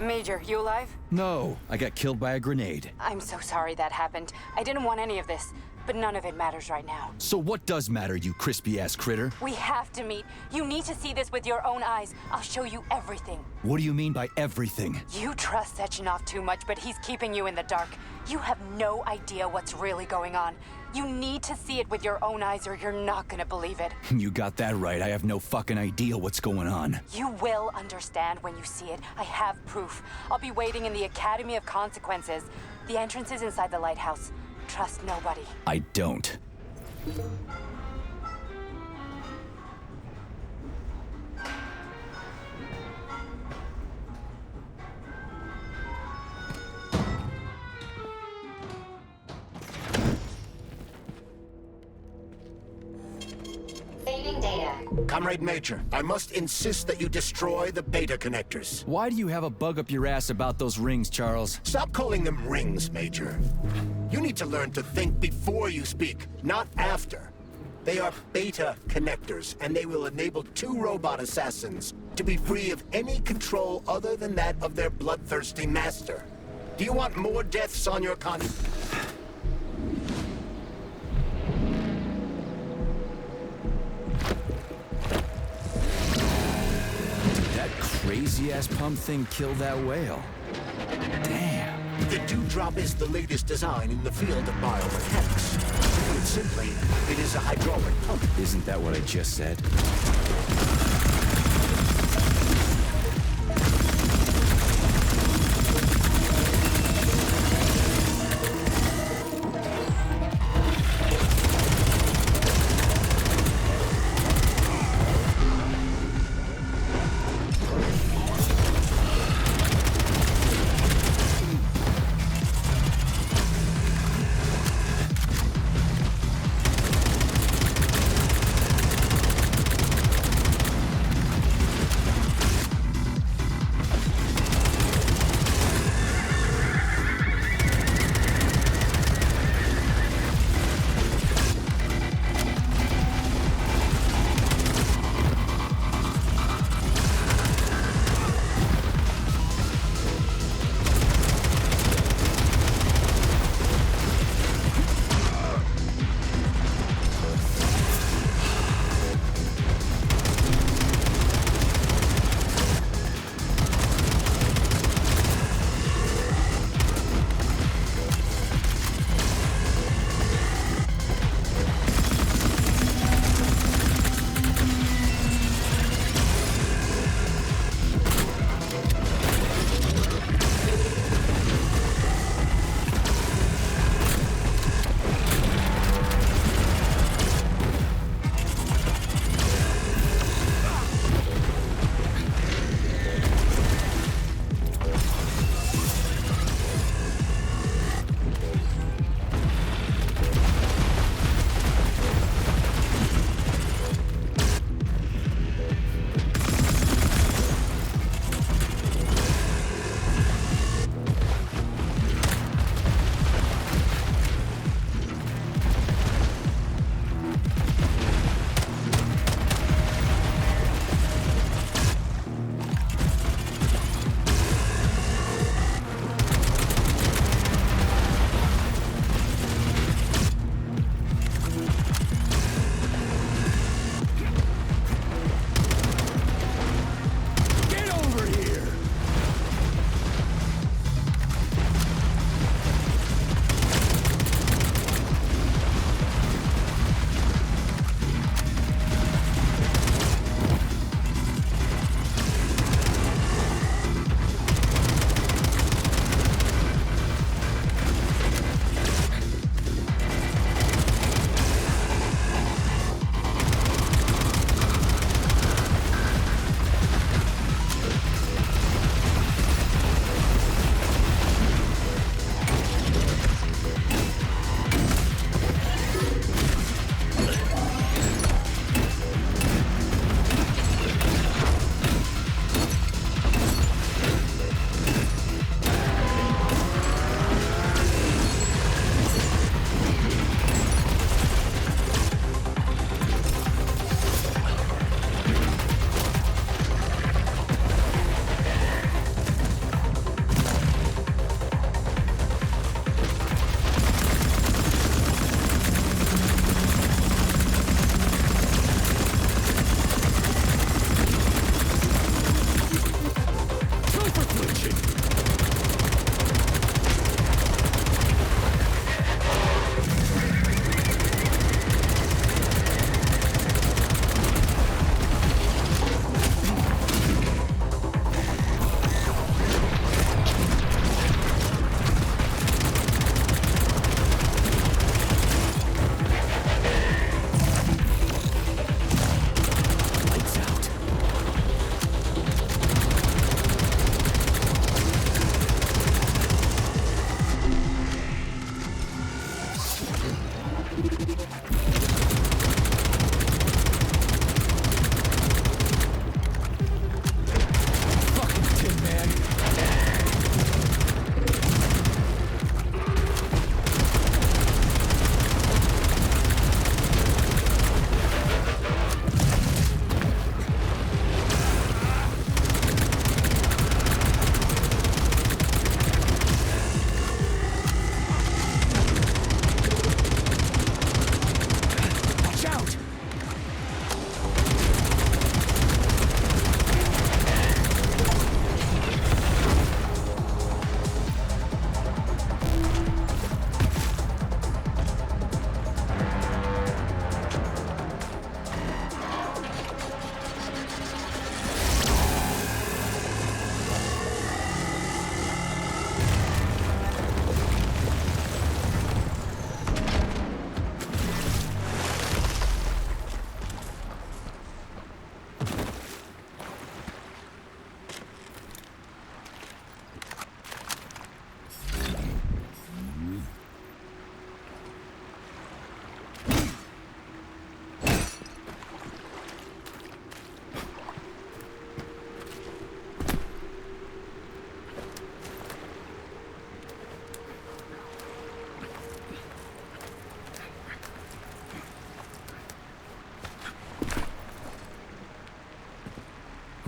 Major, you alive? No, I got killed by a grenade. I'm so sorry that happened. I didn't want any of this, but none of it matters right now. So what does matter, you crispy-ass critter? We have to meet. You need to see this with your own eyes. I'll show you everything. What do you mean by everything? You trust Sechenov too much, but he's keeping you in the dark. You have no idea what's really going on. You need to see it with your own eyes or you're not gonna believe it. You got that right. I have no fucking idea what's going on. You will understand when you see it. I have proof. I'll be waiting in the Academy of Consequences. The entrance is inside the lighthouse. Trust nobody. I don't. Saving data. Comrade Major, I must insist that you destroy the beta connectors. Why do you have a bug up your ass about those rings, Charles? Stop calling them rings, Major. You need to learn to think before you speak, not after. They are beta connectors, and they will enable 2 robot assassins to be free of any control other than that of their bloodthirsty master. Do you want more deaths on your conscience? That crazy-ass pump thing killed that whale. Damn. The Dewdrop is the latest design in the field of biomechanics. To put it simply, it is a hydraulic pump. Isn't that what I just said?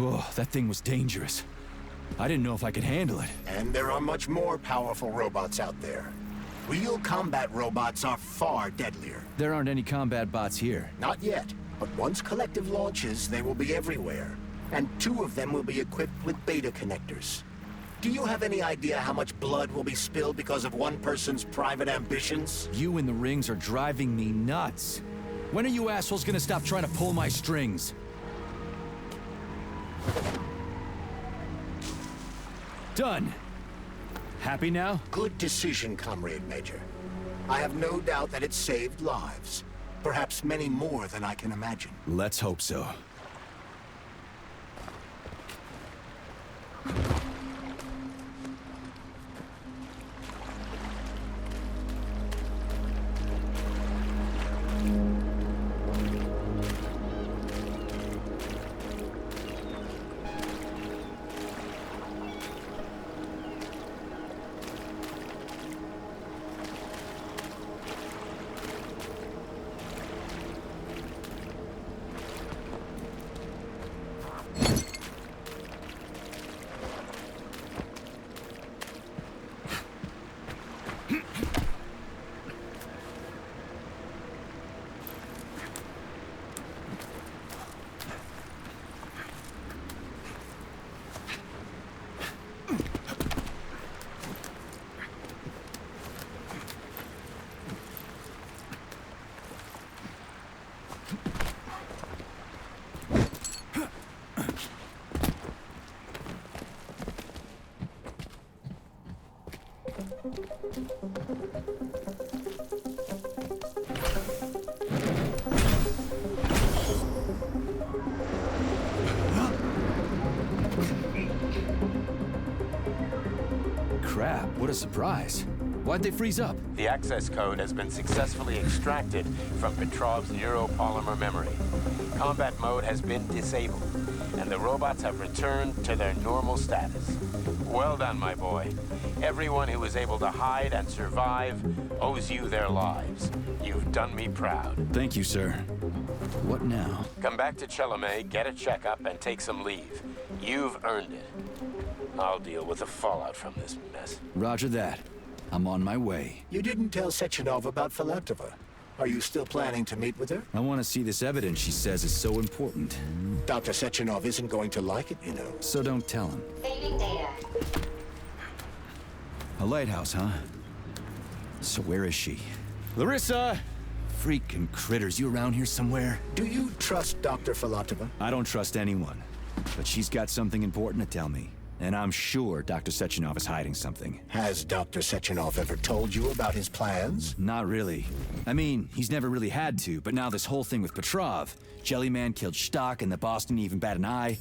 Oh, that thing was dangerous. I didn't know if I could handle it. And there are much more powerful robots out there. Real combat robots are far deadlier. There aren't any combat bots here. Not yet, but once Collective launches, they will be everywhere. And 2 of them will be equipped with beta connectors. Do you have any idea how much blood will be spilled because of one person's private ambitions? You in the rings are driving me nuts. When are you assholes gonna stop trying to pull my strings? Done. Happy now? Good decision, Comrade Major. I have no doubt that it saved lives. Perhaps many more than I can imagine. Let's hope so. Crap, what a surprise. Why'd they freeze up? The access code has been successfully extracted from Petrov's neuropolymer memory. Combat mode has been disabled, and the robots have returned to their normal status. Well done, my boy. Everyone who was able to hide and survive owes you their lives. You've done me proud. Thank you, sir. What now? Come back to Chalamet, get a checkup, and take some leave. You've earned it. I'll deal with the fallout from this mess. Roger that. I'm on my way. You didn't tell Sechenov about Filatova. Are you still planning to meet with her? I want to see this evidence she says is so important. Dr. Sechenov isn't going to like it, you know. So don't tell him. Saving data. A lighthouse, huh? So where is she? Larissa! Freaking critters, you around here somewhere? Do you trust Dr. Filatova? I don't trust anyone. But she's got something important to tell me. And I'm sure Dr. Sechenov is hiding something. Has Dr. Sechenov ever told you about his plans? Not really. I mean, he's never really had to, but now this whole thing with Petrov, Jellyman killed Stock and the boss didn't even bat an eye.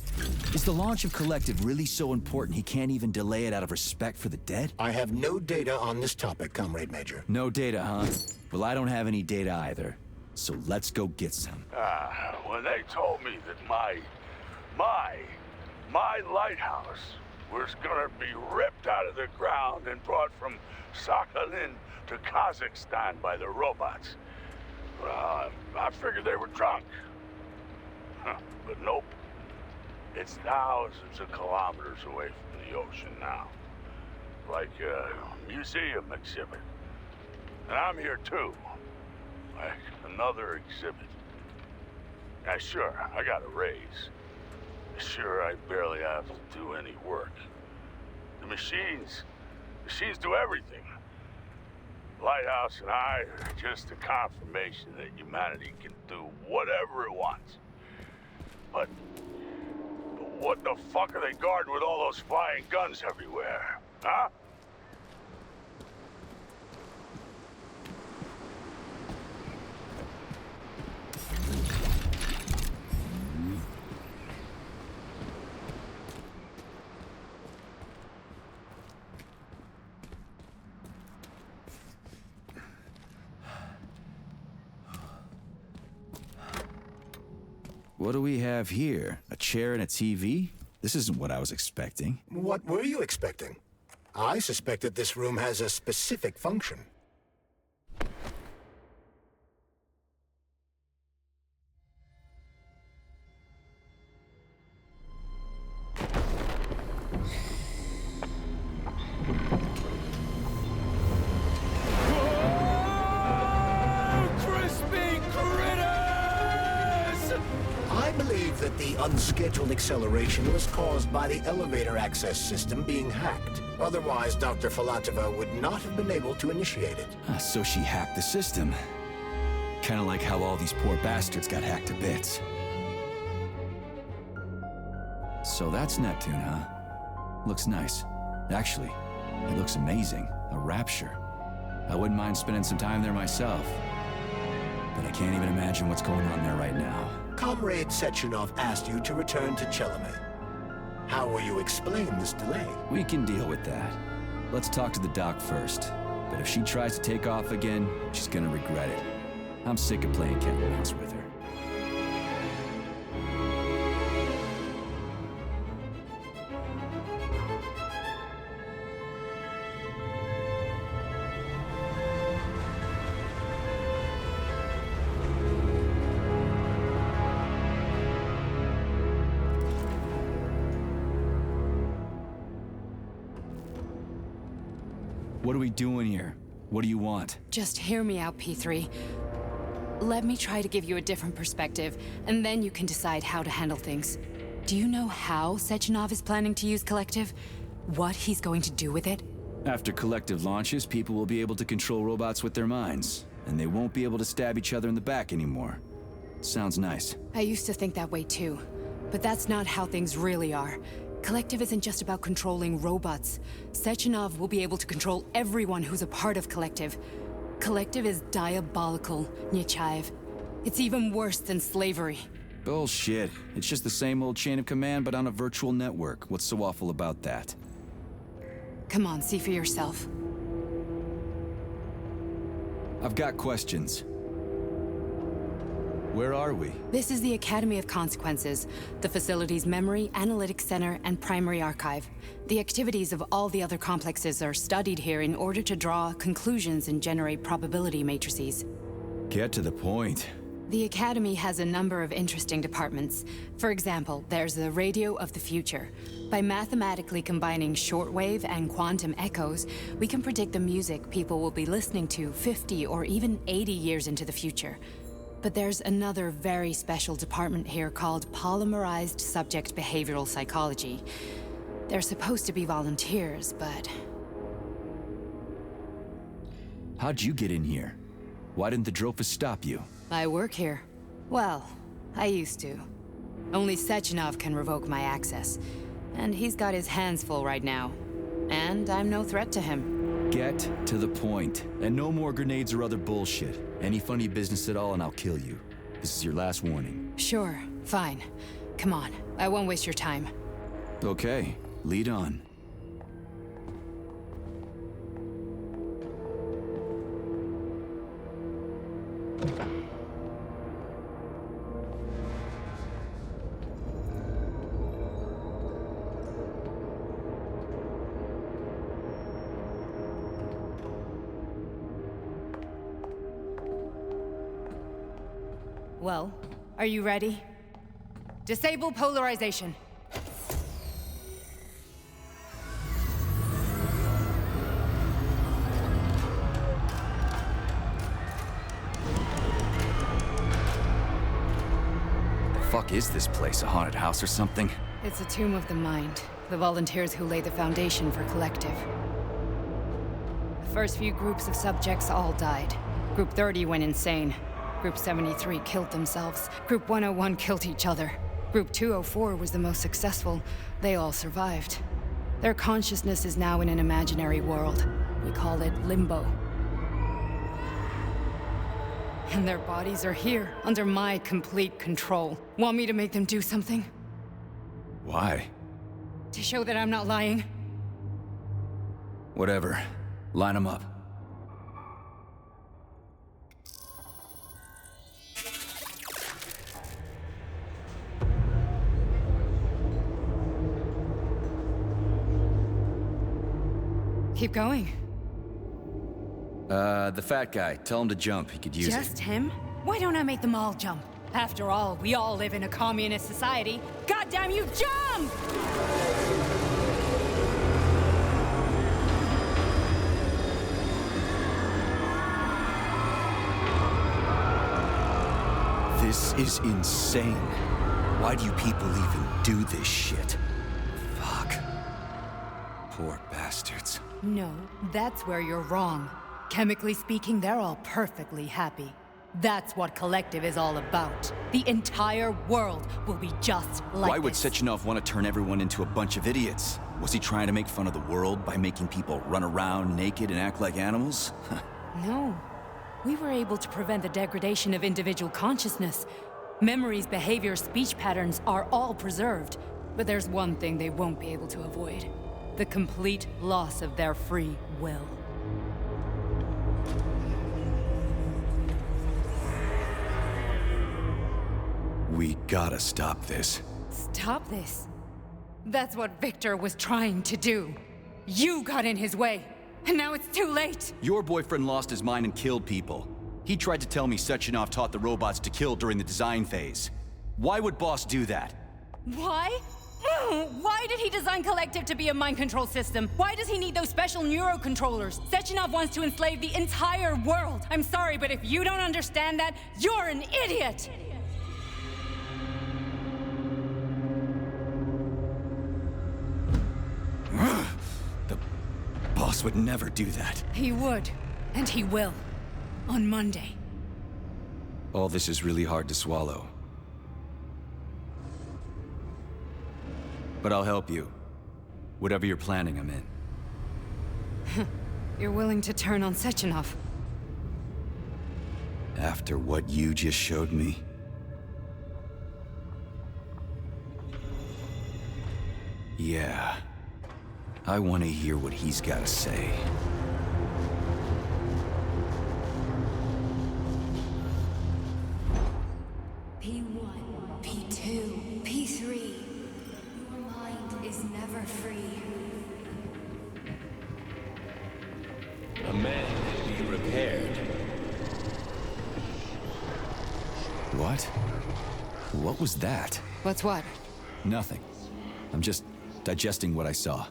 Is the launch of Collective really so important he can't even delay it out of respect for the dead? I have no data on this topic, Comrade Major. No data, huh? Well, I don't have any data either. So let's go get some. When they told me that my lighthouse was gonna be ripped out of the ground and brought from Sakhalin to Kazakhstan by the robots, I figured they were drunk. But nope. It's thousands of kilometers away from the ocean now. Like a museum exhibit. And I'm here too. Like another exhibit. Now sure, I got a raise. Sure, I barely have to do any work. The machines do everything. Lighthouse and I are just a confirmation that humanity can do whatever it wants. But what the fuck are they guarding with all those flying guns everywhere, huh? What do we have here? A chair and a TV? This isn't what I was expecting. What were you expecting? I suspected this room has a specific function. believe that the unscheduled acceleration was caused by the elevator access system being hacked. Otherwise, Dr. Filatova would not have been able to initiate it. So she hacked the system. Kinda like how all these poor bastards got hacked to bits. So that's Neptune, huh? Looks nice. Actually, it looks amazing. A rapture. I wouldn't mind spending some time there myself. But I can't even imagine what's going on there right now. Comrade Sechenov asked you to return to Chelomey. How will you explain this delay? We can deal with that. Let's talk to the doc first. But if she tries to take off again, she's gonna regret it. I'm sick of playing cat and mouse with her. What are we doing here? What do you want? Just hear me out, P3. Let me try to give you a different perspective, and then you can decide how to handle things. Do you know how Sechenov is planning to use Collective? What he's going to do with it? After Collective launches, people will be able to control robots with their minds, and they won't be able to stab each other in the back anymore. Sounds nice. I used to think that way too, but that's not how things really are. Collective isn't just about controlling robots. Sechenov will be able to control everyone who's a part of Collective. Collective is diabolical, Nechayev. It's even worse than slavery. Bullshit. It's just the same old chain of command, but on a virtual network. What's so awful about that? Come on, see for yourself. I've got questions. Where are we? This is the Academy of Consequences, the facility's memory, analytics center, and primary archive. The activities of all the other complexes are studied here in order to draw conclusions and generate probability matrices. Get to the point. The Academy has a number of interesting departments. For example, there's the Radio of the Future. By mathematically combining shortwave and quantum echoes, we can predict the music people will be listening to 50 or even 80 years into the future. But there's another very special department here called Polymerized Subject Behavioral Psychology. They're supposed to be volunteers, but... How'd you get in here? Why didn't the Drofus stop you? I work here. Well, I used to. Only Sechenov can revoke my access. And he's got his hands full right now. And I'm no threat to him. Get to the point. And no more grenades or other bullshit. Any funny business at all and I'll kill you. This is your last warning. Sure, fine. Come on, I won't waste your time. Okay, lead on. Well, are you ready? Disable polarization. The fuck is this place? A haunted house or something? It's a tomb of the mind. The volunteers who lay the foundation for Collective. The first few groups of subjects all died. Group 30 went insane. Group 73 killed themselves. Group 101 killed each other. Group 204 was the most successful. They all survived. Their consciousness is now in an imaginary world. We call it Limbo. And their bodies are here, under my complete control. Want me to make them do something? Why? To show that I'm not lying? Whatever. Line them up. Keep going. The fat guy. Tell him to jump. He could use it. Just him? Why don't I make them all jump? After all, we all live in a communist society. Goddamn you, jump! This is insane. Why do you people even do this shit? Fuck. Poor bastards. No, that's where you're wrong. Chemically speaking, they're all perfectly happy. That's what Collective is all about. The entire world will be just like Why would this. Sechenov want to turn everyone into a bunch of idiots? Was he trying to make fun of the world by making people run around naked and act like animals? No. We were able to prevent the degradation of individual consciousness. Memories, behaviors, speech patterns are all preserved. But there's one thing they won't be able to avoid. The complete loss of their free will. We gotta stop this. Stop this. That's what Victor was trying to do. You got in his way, and now it's too late. Your boyfriend lost his mind and killed people. He tried to tell me Sechenov taught the robots to kill during the design phase. Why would Boss do that? Why? Why did he design Collective to be a mind control system? Why does he need those special neurocontrollers? Sechenov wants to enslave the entire world. I'm sorry, but if you don't understand that, you're an idiot! The Boss would never do that. He would, and he will. On Monday. All this is really hard to swallow. But I'll help you. Whatever you're planning, I'm in. You're willing to turn on Sechenov? After what you just showed me? Yeah. I want to hear what he's got to say. P1, P2, P3. Your mind is never free. A man can be repaired. What? What was that? What's what? Nothing. I'm just digesting what I saw.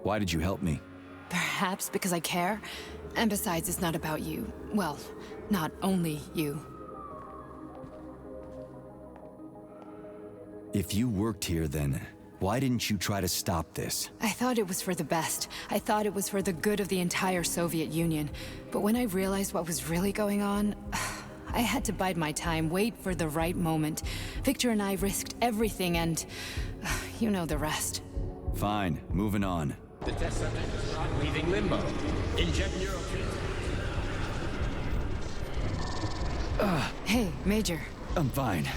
Why did you help me? Perhaps because I care. And besides, it's not about you. Well, not only you. If you worked here, then why didn't you try to stop this? I thought it was for the best. I thought it was for the good of the entire Soviet Union. But when I realized what was really going on, I had to bide my time, wait for the right moment. Victor and I risked everything and you know the rest. Fine, moving on. The test subject is not leaving limbo. Inject neurotransmitters. Hey, Major. I'm fine.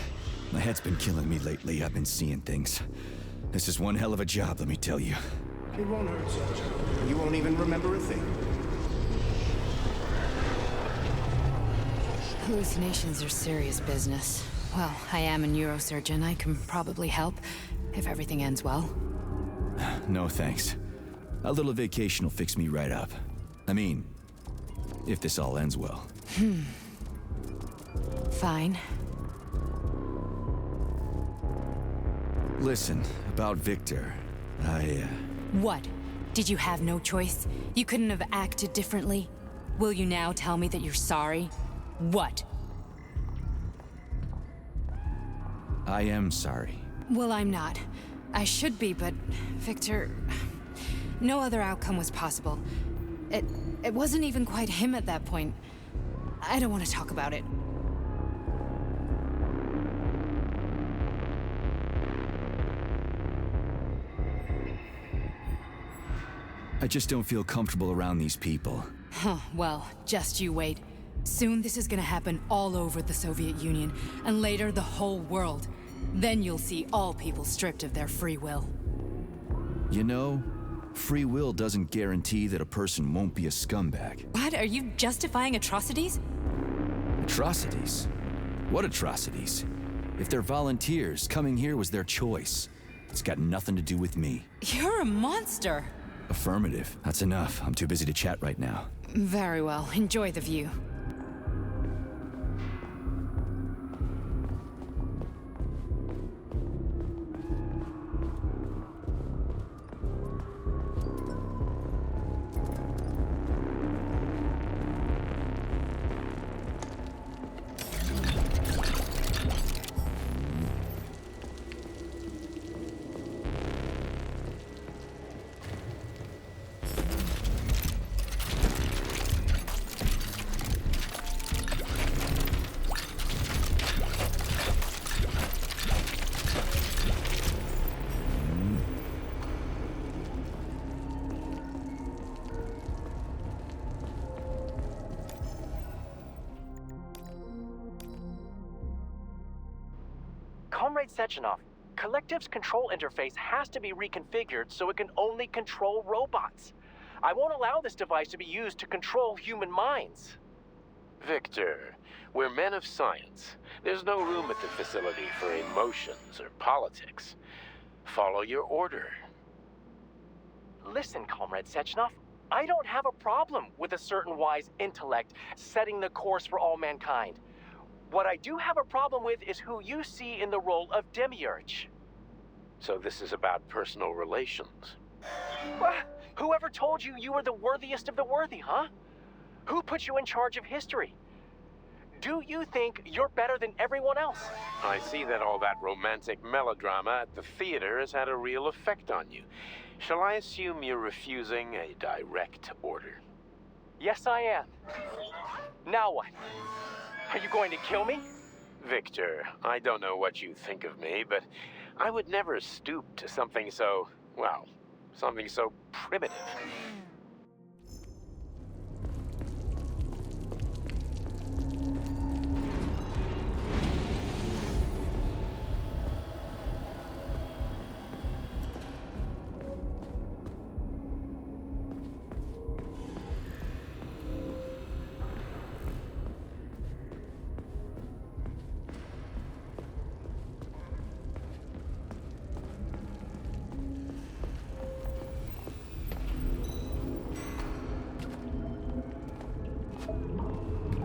My head's been killing me lately. I've been seeing things. This is one hell of a job, let me tell you. It won't hurt, Sergeant. You won't even remember a thing. Hallucinations are serious business. Well, I am a neurosurgeon. I can probably help, if everything ends well. No thanks. A little vacation will fix me right up. I mean, if this all ends well. Fine. Listen, about Victor, What? Did you have no choice? You couldn't have acted differently? Will you now tell me that you're sorry? What? I am sorry. Well, I'm not. I should be, but Victor... No other outcome was possible. It wasn't even quite him at that point. I don't want to talk about it. I just don't feel comfortable around these people. Huh, well, just you wait. Soon this is gonna happen all over the Soviet Union, and later the whole world. Then you'll see all people stripped of their free will. You know, free will doesn't guarantee that a person won't be a scumbag. What? Are you justifying atrocities? Atrocities? What atrocities? If they're volunteers, coming here was their choice. It's got nothing to do with me. You're a monster. Affirmative. That's enough. I'm too busy to chat right now. Very well. Enjoy the view. Sechenov, Collective's control interface has to be reconfigured so it can only control robots. I won't allow this device to be used to control human minds. Victor, we're men of science. There's no room at the facility for emotions or politics. Follow your order. Listen, Comrade Sechenov, I don't have a problem with a certain wise intellect setting the course for all mankind. What I do have a problem with is who you see in the role of Demiurge. So this is about personal relations. Well, whoever told you you were the worthiest of the worthy, huh? Who put you in charge of history? Do you think you're better than everyone else? I see that all that romantic melodrama at the theater has had a real effect on you. Shall I assume you're refusing a direct order? Yes, I am. Now what? Are you going to kill me? Victor, I don't know what you think of me, but I would never stoop to something so, well, something so primitive.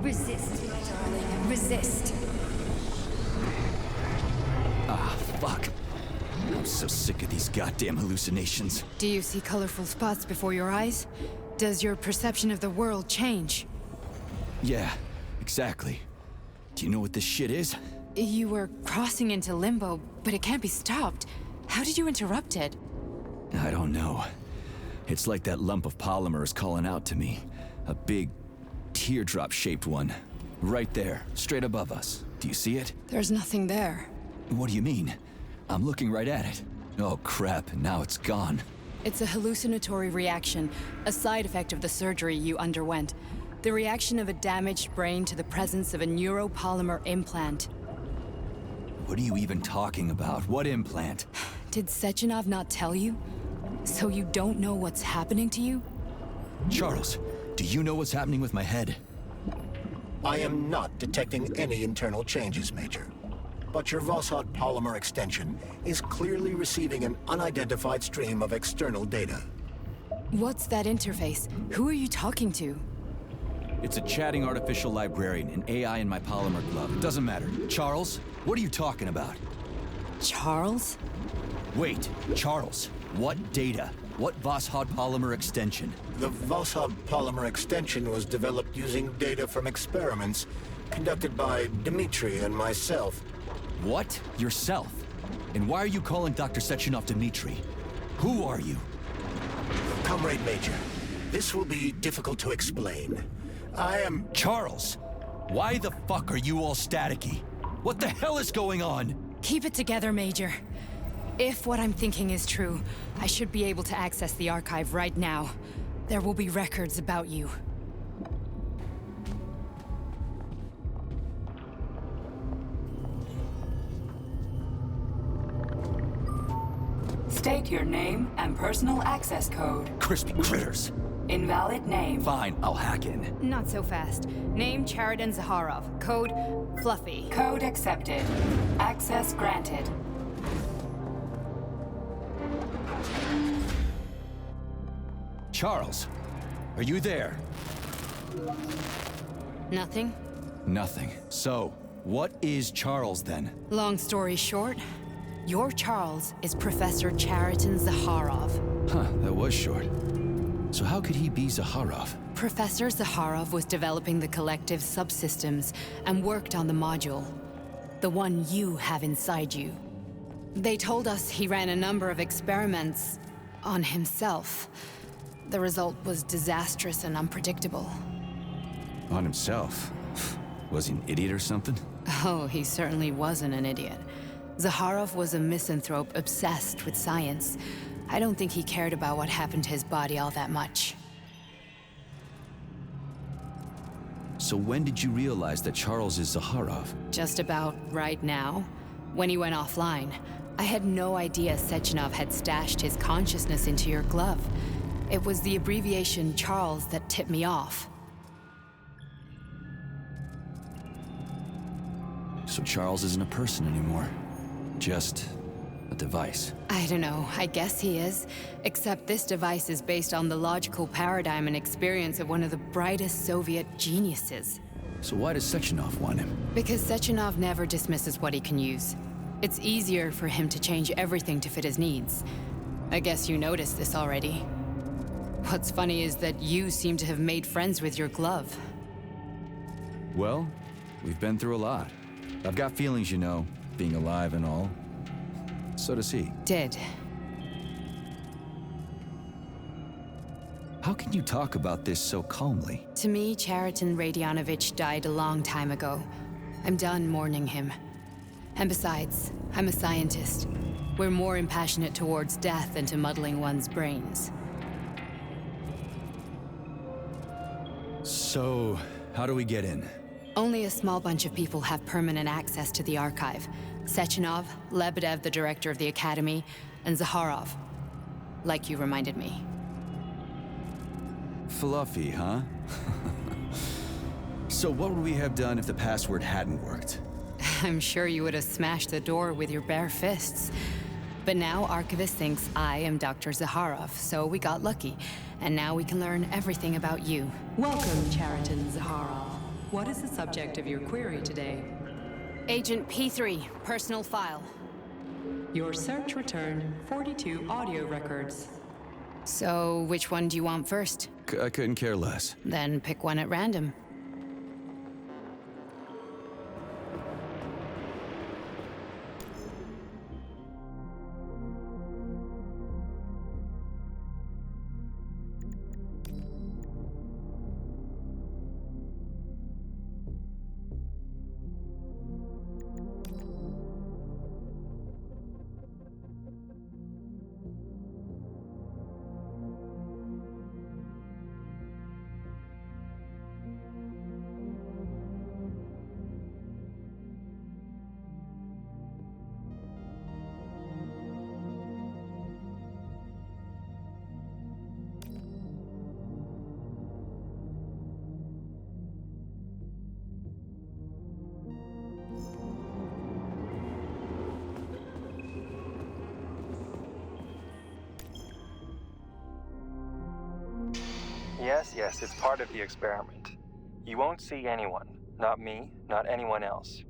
Resist, my darling. Resist. Ah, fuck. I'm so sick of these goddamn hallucinations. Do you see colorful spots before your eyes? Does your perception of the world change? Yeah, exactly. Do you know what this shit is? You were crossing into limbo, but it can't be stopped. How did you interrupt it? I don't know. It's like that lump of polymer is calling out to me. A big, teardrop-shaped one. Right there, straight above us. Do you see it? There's nothing there. What do you mean? I'm looking right at it. Oh crap, now it's gone. It's a hallucinatory reaction, a side effect of the surgery you underwent. The reaction of a damaged brain to the presence of a neuropolymer implant. What are you even talking about? What implant? Did Sechenov not tell you? So you don't know what's happening to you? Charles, do you know what's happening with my head? I am not detecting any internal changes, Major. But your Vossard polymer extension is clearly receiving an unidentified stream of external data. What's that interface? Who are you talking to? It's a chatting artificial librarian, an AI in my polymer glove. It doesn't matter. Charles, what are you talking about? Charles? Wait, Charles, what data? What Vossard polymer extension? The Vossard polymer extension was developed using data from experiments conducted by Dmitri and myself. What? Yourself? And why are you calling Dr. Sechenov Dmitri? Who are you? Comrade Major, this will be difficult to explain. I am... Charles! Why the fuck are you all staticky? What the hell is going on? Keep it together, Major. If what I'm thinking is true, I should be able to access the archive right now. There will be records about you. State your name and personal access code. Crispy critters. Invalid name. Fine, I'll hack in. Not so fast. Name Chariton Zaharov. Code Fluffy. Code accepted. Access granted. Charles, are you there? Nothing? Nothing. So, what is Charles then? Long story short, your Charles is Professor Chariton Zaharov. Huh, that was short. So how could he be Zaharov? Professor Zaharov was developing the collective subsystems and worked on the module. The one you have inside you. They told us he ran a number of experiments on himself. The result was disastrous and unpredictable. On himself? Was he an idiot or something? Oh, he certainly wasn't an idiot. Zaharov was a misanthrope obsessed with science. I don't think he cared about what happened to his body all that much. So when did you realize that Charles is Zaharov? Just about right now. when he went offline. I had no idea Sechenov had stashed his consciousness into your glove. It was the abbreviation Charles that tipped me off. So Charles isn't a person anymore. Just a device. I don't know, I guess he is. Except this device is based on the logical paradigm and experience of one of the brightest Soviet geniuses. So why does Sechenov want him? Because Sechenov never dismisses what he can use. It's easier for him to change everything to fit his needs. I guess you noticed this already. What's funny is that you seem to have made friends with your glove. Well, we've been through a lot. I've got feelings, you know, being alive and all. So does he. Did. How can you talk about this so calmly? To me, Chariton Radionovich died a long time ago. I'm done mourning him. And besides, I'm a scientist. We're more impassionate towards death than to muddling one's brains. So, how do we get in? Only a small bunch of people have permanent access to the archive. Sechenov, Lebedev, the director of the Academy, and Zaharov. Like you reminded me. Fluffy, huh? So what would we have done if the password hadn't worked? I'm sure you would have smashed the door with your bare fists. But now Archivist thinks I am Dr. Zaharov, so we got lucky. And now we can learn everything about you. Welcome, Chariton Zaharov. What is the subject of your query today? Agent P3, personal file. Your search returned 42 audio records. So, which one do you want first? I couldn't care less. Then pick one at random. Yes, it's part of the experiment. You won't see anyone. Not me, not anyone else.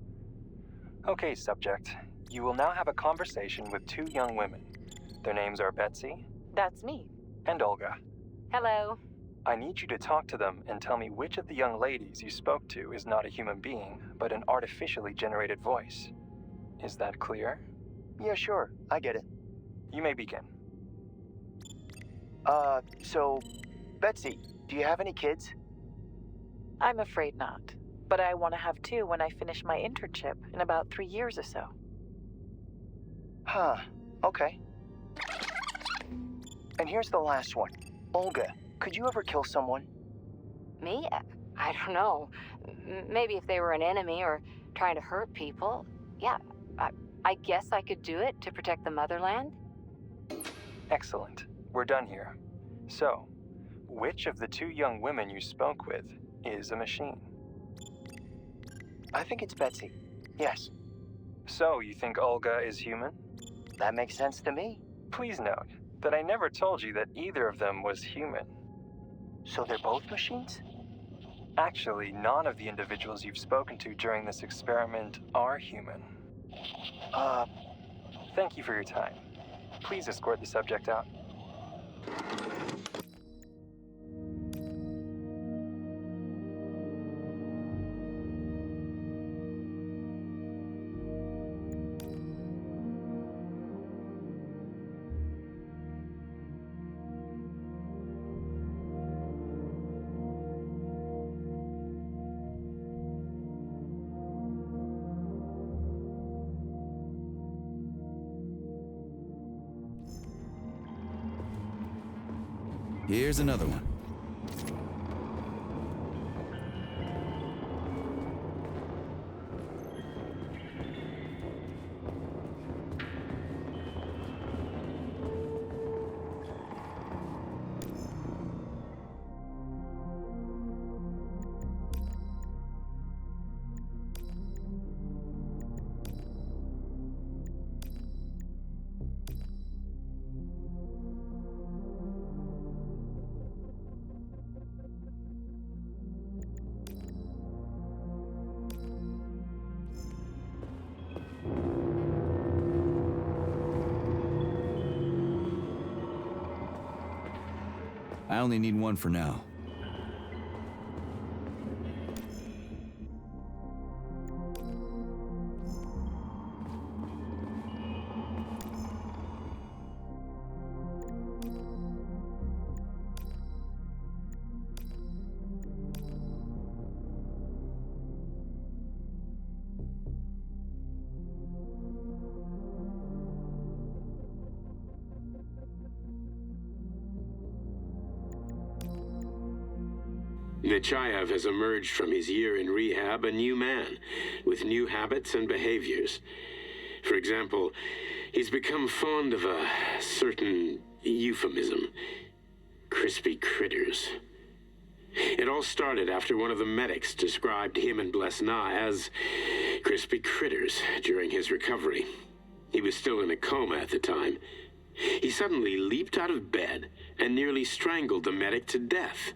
Okay, subject. You will now have a conversation with two young women. Their names are Betsy. That's me. And Olga. Hello. I need you to talk to them and tell me which of the young ladies you spoke to is not a human being, but an artificially generated voice. Is that clear? Yeah, sure. I get it. You may begin. So, Betsy, do you have any kids? I'm afraid not. But I want to have two when I finish my internship in about 3 years or so. Huh. Okay. And here's the last one. Olga, could you ever kill someone? Me? I don't know. Maybe if they were an enemy or trying to hurt people. Yeah, I guess I could do it to protect the motherland. Excellent. We're done here. So, which of the two young women you spoke with is a machine? I think it's Betsy. Yes. So, you think Olga is human? That makes sense to me. Please note that I never told you that either of them was human. So they're both machines? Actually, none of the individuals you've spoken to during this experiment are human. Thank you for your time. Please escort the subject out. Here's another one. I only need one for now. Nechayev has emerged from his year in rehab a new man, with new habits and behaviors. For example, he's become fond of a certain euphemism. Crispy critters. It all started after one of the medics described him and Blesna as crispy critters during his recovery. He was still in a coma at the time. He suddenly leaped out of bed and nearly strangled the medic to death.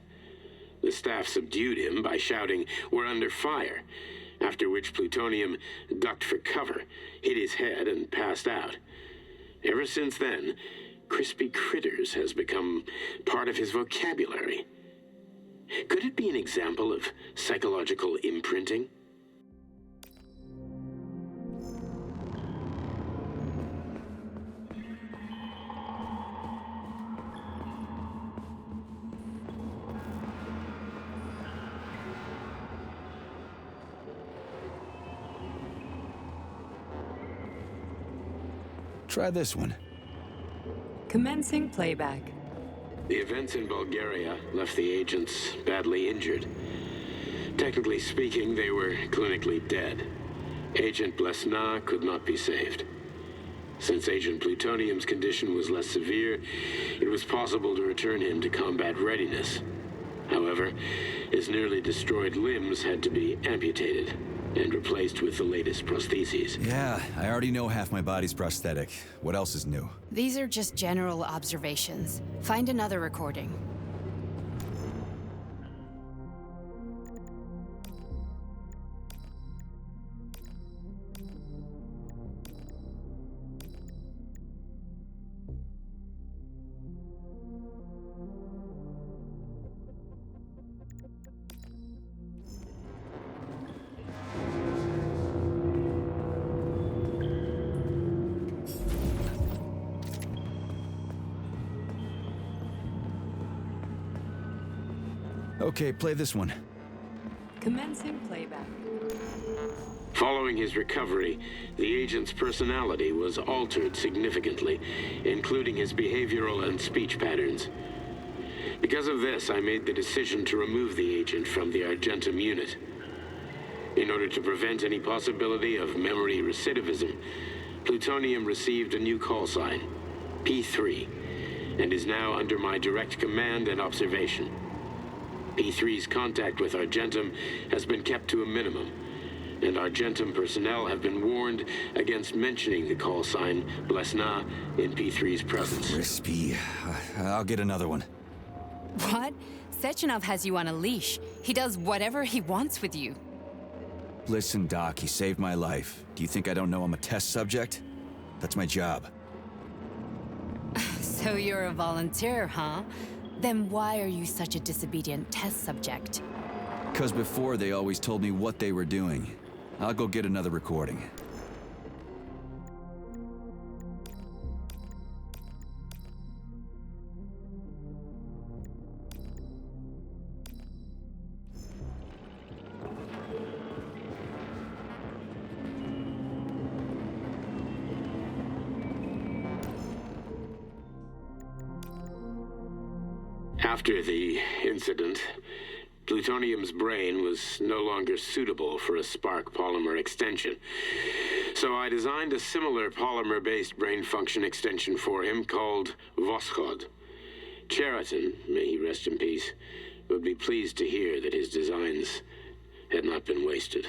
The staff subdued him by shouting, "We're under fire," after which Plutonium ducked for cover, hit his head, and passed out. Ever since then, crispy critters has become part of his vocabulary. Could it be an example of psychological imprinting? Try this one. Commencing playback. The events in Bulgaria left the agents badly injured. Technically speaking, they were clinically dead. Agent Blesna could not be saved. Since Agent Plutonium's condition was less severe, it was possible to return him to combat readiness. However, his nearly destroyed limbs had to be amputated and replaced with the latest prostheses. Yeah, I already know half my body's prosthetic. What else is new? These are just general observations. Find another recording. Okay, play this one. Commencing playback. Following his recovery, the agent's personality was altered significantly, including his behavioral and speech patterns. Because of this, I made the decision to remove the agent from the Argentum unit. In order to prevent any possibility of memory recidivism, Plutonium received a new call sign, P3, and is now under my direct command and observation. P3's contact with Argentum has been kept to a minimum, and Argentum personnel have been warned against mentioning the call sign Blesna in P3's presence. Crispy. I'll get another one. What? Sechenov has you on a leash. He does whatever he wants with you. Listen, Doc, he saved my life. Do you think I don't know I'm a test subject? That's my job. So you're a volunteer, huh? Then why are you such a disobedient test subject? 'Cause before they always told me what they were doing. I'll go get another recording. After the incident, Plutonium's brain was no longer suitable for a spark polymer extension. So I designed a similar polymer-based brain function extension for him called Voskhod. Cheriton, may he rest in peace, would be pleased to hear that his designs had not been wasted.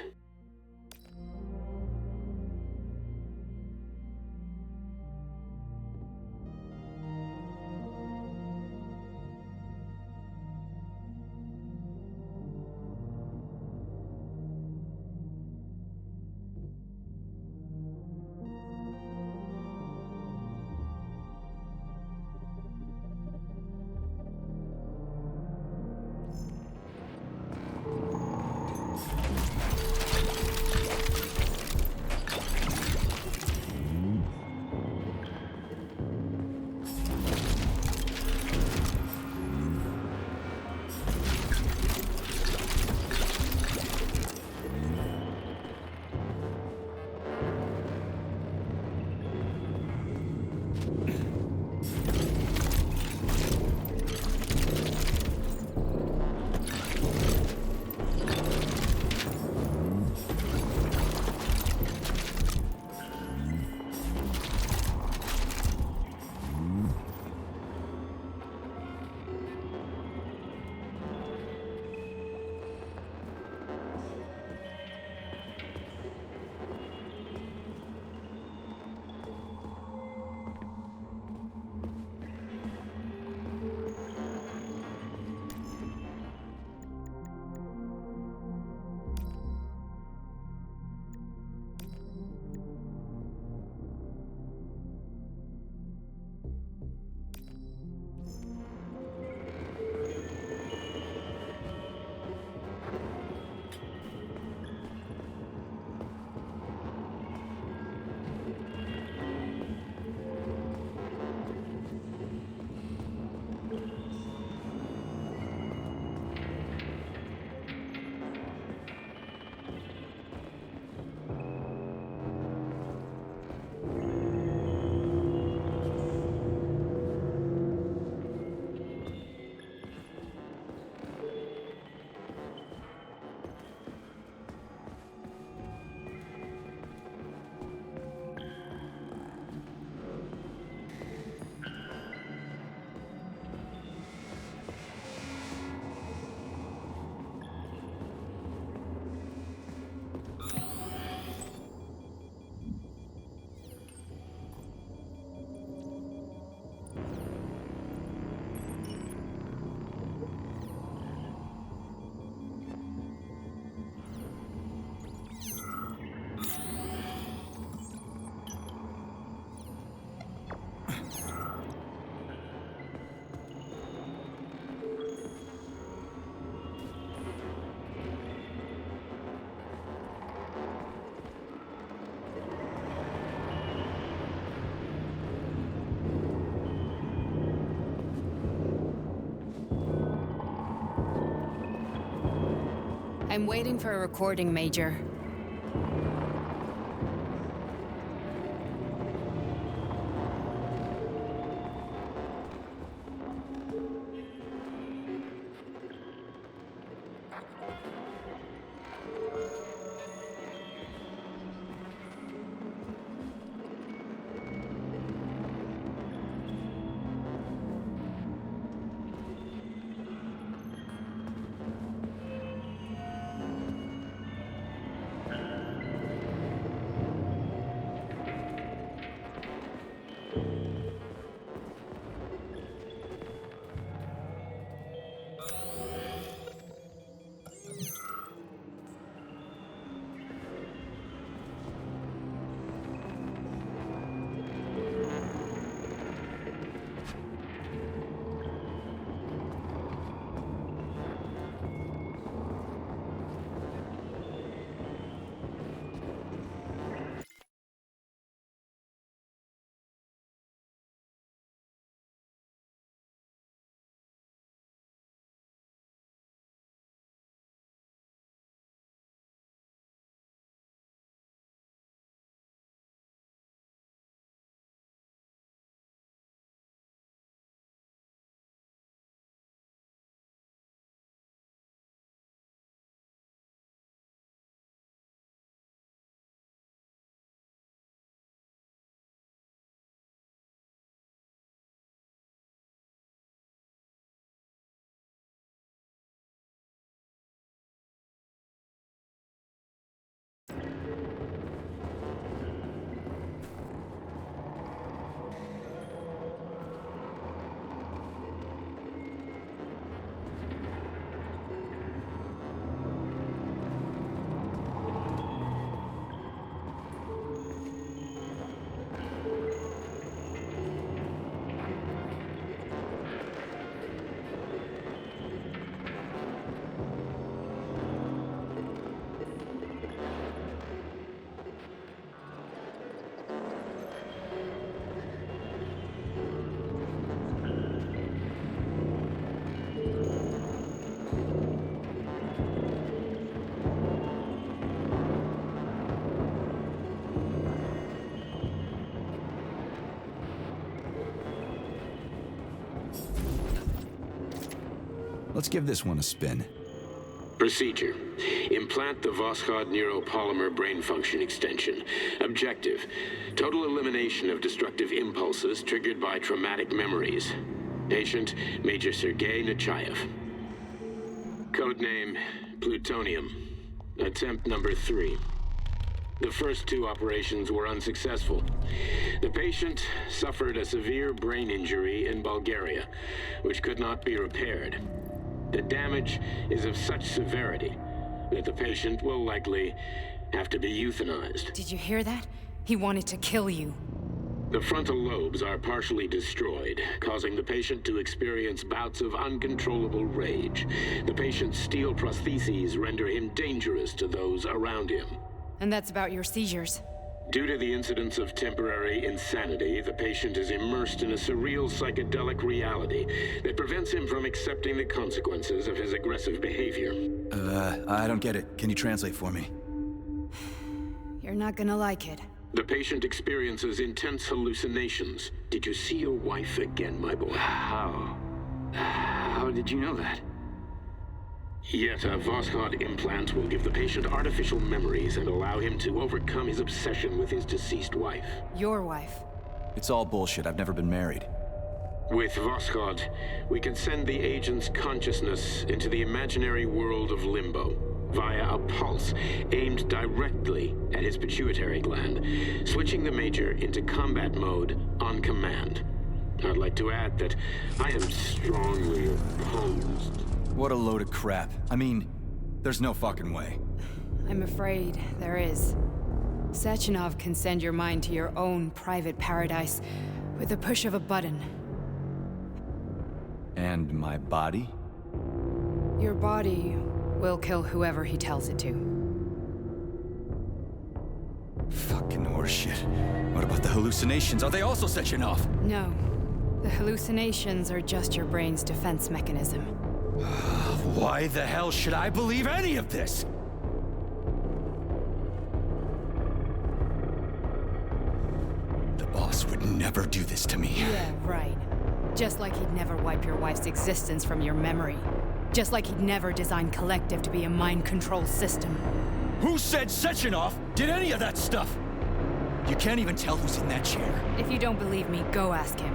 I'm waiting for a recording, Major. Let's give this one a spin. Procedure. Implant the Voskhod neuropolymer brain function extension. Objective. Total elimination of destructive impulses triggered by traumatic memories. Patient, Major Sergei Nechayev. Codename, Plutonium. Attempt number 3. The first 2 operations were unsuccessful. The patient suffered a severe brain injury in Bulgaria, which could not be repaired. The damage is of such severity that the patient will likely have to be euthanized. Did you hear that? He wanted to kill you. The frontal lobes are partially destroyed, causing the patient to experience bouts of uncontrollable rage. The patient's steel prostheses render him dangerous to those around him. And that's about your seizures. Due to the incidence of temporary insanity, the patient is immersed in a surreal psychedelic reality that prevents him from accepting the consequences of his aggressive behavior. I don't get it. Can you translate for me? You're not gonna like it. The patient experiences intense hallucinations. Did you see your wife again, my boy? How did you know that? Yet a Voskhod implant will give the patient artificial memories and allow him to overcome his obsession with his deceased wife. Your wife. It's all bullshit. I've never been married. With Voskhod, we can send the agent's consciousness into the imaginary world of limbo via a pulse aimed directly at his pituitary gland, switching the Major into combat mode on command. I'd like to add that I am strongly opposed. What a load of crap. I mean, there's no fucking way. I'm afraid there is. Sechenov can send your mind to your own private paradise with the push of a button. And my body? Your body will kill whoever he tells it to. Fucking horseshit. What about the hallucinations? Are they also Sechenov? No. The hallucinations are just your brain's defense mechanism. Why the hell should I believe any of this? The boss would never do this to me. Yeah, right. Just like he'd never wipe your wife's existence from your memory. Just like he'd never design Collective to be a mind control system. Who said Sechenov did any of that stuff? You can't even tell who's in that chair. If you don't believe me, go ask him.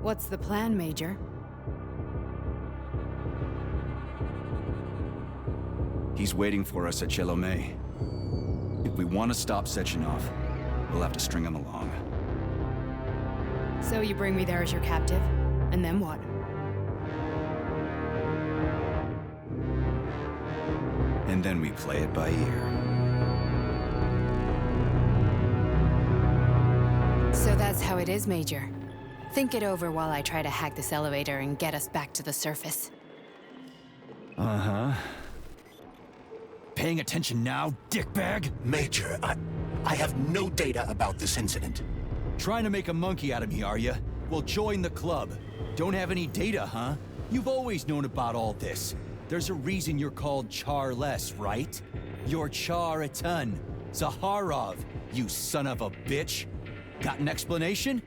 What's the plan, Major? He's waiting for us at Chelomey. If we want to stop Sechenov, we'll have to string him along. So you bring me there as your captive, and then what? And then we play it by ear. So that's how it is, Major. Think it over while I try to hack this elevator and get us back to the surface. Uh-huh. Paying attention now, dickbag? Major, I have no data about this incident. Trying to make a monkey out of me, are you? Well, join the club. Don't have any data, huh? You've always known about all this. There's a reason you're called Charless, right? You're Char-a-ton. Zaharov, you son of a bitch. Got an explanation?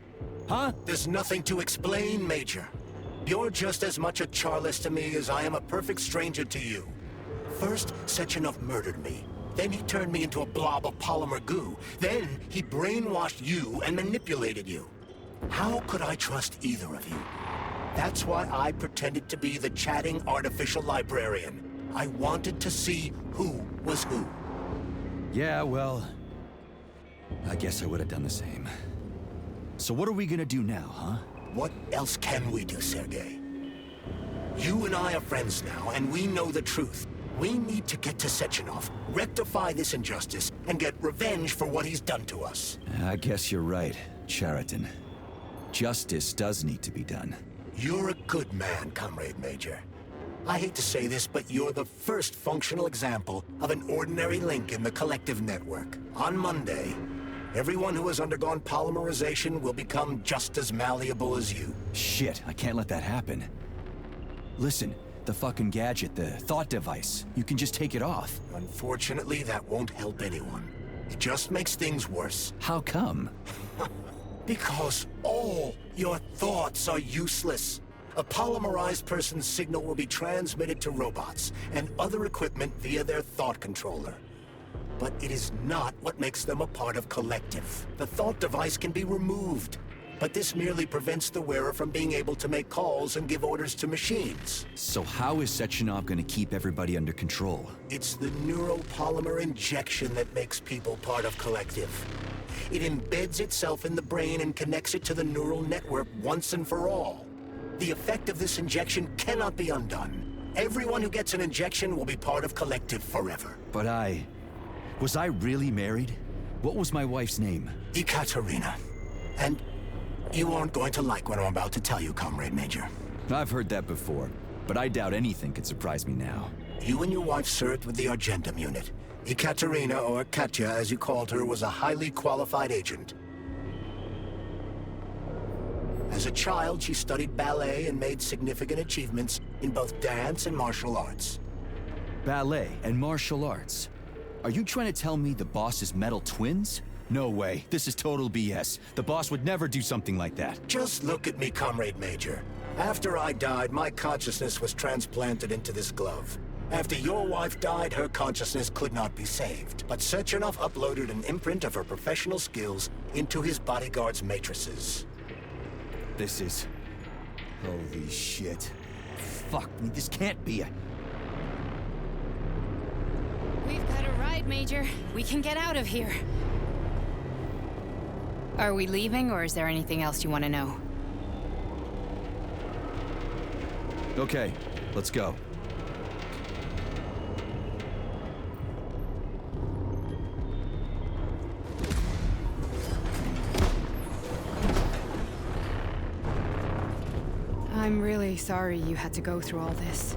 Huh? There's nothing to explain, Major. You're just as much a Charless to me as I am a perfect stranger to you. First, Sechenov murdered me. Then he turned me into a blob of polymer goo. Then he brainwashed you and manipulated you. How could I trust either of you? That's why I pretended to be the chatting artificial librarian. I wanted to see who was who. Yeah, well, I guess I would have done the same. So what are we gonna do now, huh? What else can we do, Sergei? You and I are friends now, and we know the truth. We need to get to Sechenov, rectify this injustice, and get revenge for what he's done to us. I guess you're right, Chariton. Justice does need to be done. You're a good man, Comrade Major. I hate to say this, but you're the first functional example of an ordinary link in the Collective network. On Monday, everyone who has undergone polymerization will become just as malleable as you. Shit, I can't let that happen. Listen, the fucking gadget, the thought device, you can just take it off. Unfortunately, that won't help anyone. It just makes things worse. How come? Because all your thoughts are useless. A polymerized person's signal will be transmitted to robots and other equipment via their thought controller. But it is not what makes them a part of Collective. The thought device can be removed, but this merely prevents the wearer from being able to make calls and give orders to machines. So how is Sechenov gonna keep everybody under control? It's the neuropolymer injection that makes people part of Collective. It embeds itself in the brain and connects it to the neural network once and for all. The effect of this injection cannot be undone. Everyone who gets an injection will be part of Collective forever. But was I really married? What was my wife's name? Ekaterina. And you aren't going to like what I'm about to tell you, Comrade Major. I've heard that before, but I doubt anything could surprise me now. You and your wife served with the Argentum unit. Ekaterina, or Katya as you called her, was a highly qualified agent. As a child, she studied ballet and made significant achievements in both dance and martial arts. Ballet and martial arts? Are you trying to tell me the boss is metal twins? No way. This is total BS. The boss would never do something like that. Just look at me, Comrade Major. After I died, my consciousness was transplanted into this glove. After your wife died, her consciousness could not be saved. But Sechenov uploaded an imprint of her professional skills into his bodyguard's matrices. This is... holy shit. Fuck me, this can't be a... We've got a ride, Major. We can get out of here. Are we leaving, or is there anything else you want to know? Okay, let's go. I'm really sorry you had to go through all this.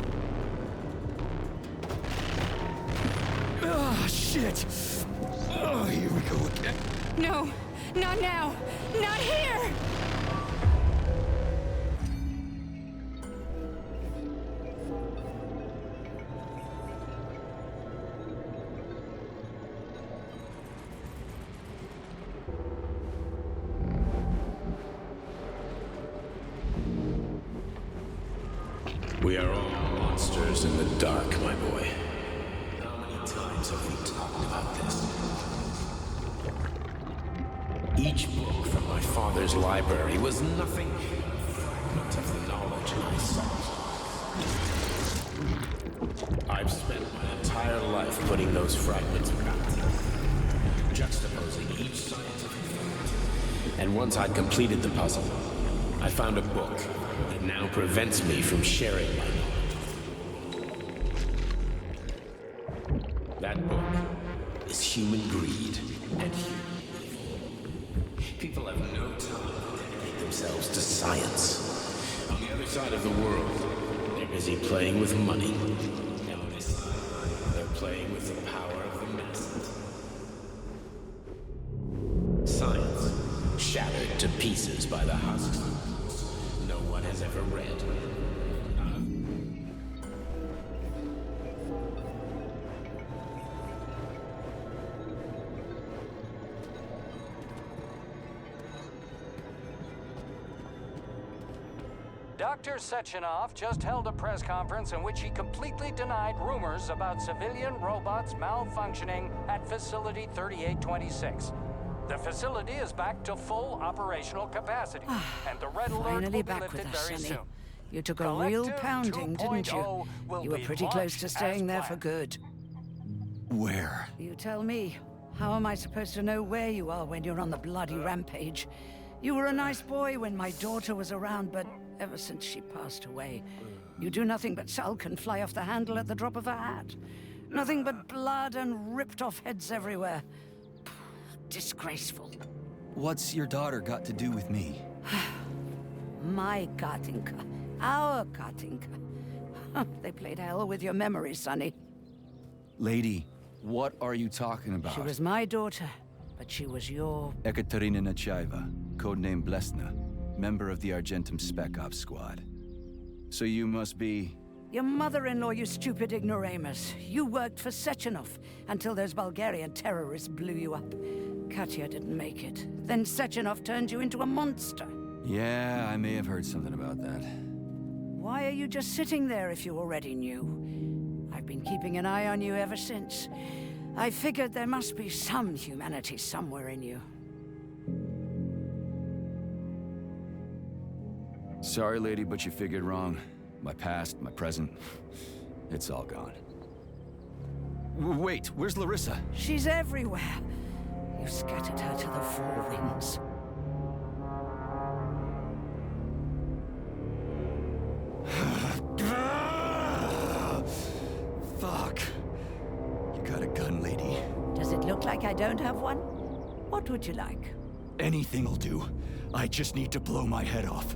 shit! Oh, here we go again. No, not now! Not here! We are all monsters in the dark, my boy. How many times have we talked about this? Each book from my father's library was nothing but a fragment of the knowledge I sought. I've spent my entire life putting those fragments back together, juxtaposing each scientific fact. And once I'd completed the puzzle, I found a book that now prevents me from sharing my knowledge. That book is Human Greed and Human Evil. People have no time to dedicate themselves to science. On the other side of the world, they're busy playing with money. And on this side, they're playing with the power of the masses. Science, shattered to pieces by the husks no one has ever read. Dr. Sechenov just held a press conference in which he completely denied rumors about civilian robots malfunctioning at Facility 3826. The facility is back to full operational capacity, and the red alert will Finally be back lifted with us, very Sonny. soon. You took a real Collective pounding, didn't you? 2.0 will You were be pretty close to launched staying as there for planned. good. Where? You tell me. How am I supposed to know where you are when you're on the bloody rampage? You were a nice boy when my daughter was around, but ever since she passed away, you do nothing but sulk and fly off the handle at the drop of a hat. Nothing but blood and ripped off heads everywhere. Disgraceful. What's your daughter got to do with me? My Katinka. Our Katinka. They played hell with your memory, Sonny. Lady, what are you talking about? She was my daughter, but she was your... Ekaterina Nechaeva, codename Blesna, member of the Argentum Spec Ops squad. So you must be... Your mother-in-law, you stupid ignoramus. You worked for Sechenov until those Bulgarian terrorists blew you up. Katya didn't make it. Then Sechenov turned you into a monster. Yeah, I may have heard something about that. Why are you just sitting there if you already knew? I've been keeping an eye on you ever since. I figured there must be some humanity somewhere in you. Sorry, lady, but you figured wrong. My past, my present, it's all gone. Wait, where's Larissa? She's everywhere. You scattered her to the four winds. Fuck. You got a gun, lady. Does it look like I don't have one? What would you like? Anything'll do. I just need to blow my head off.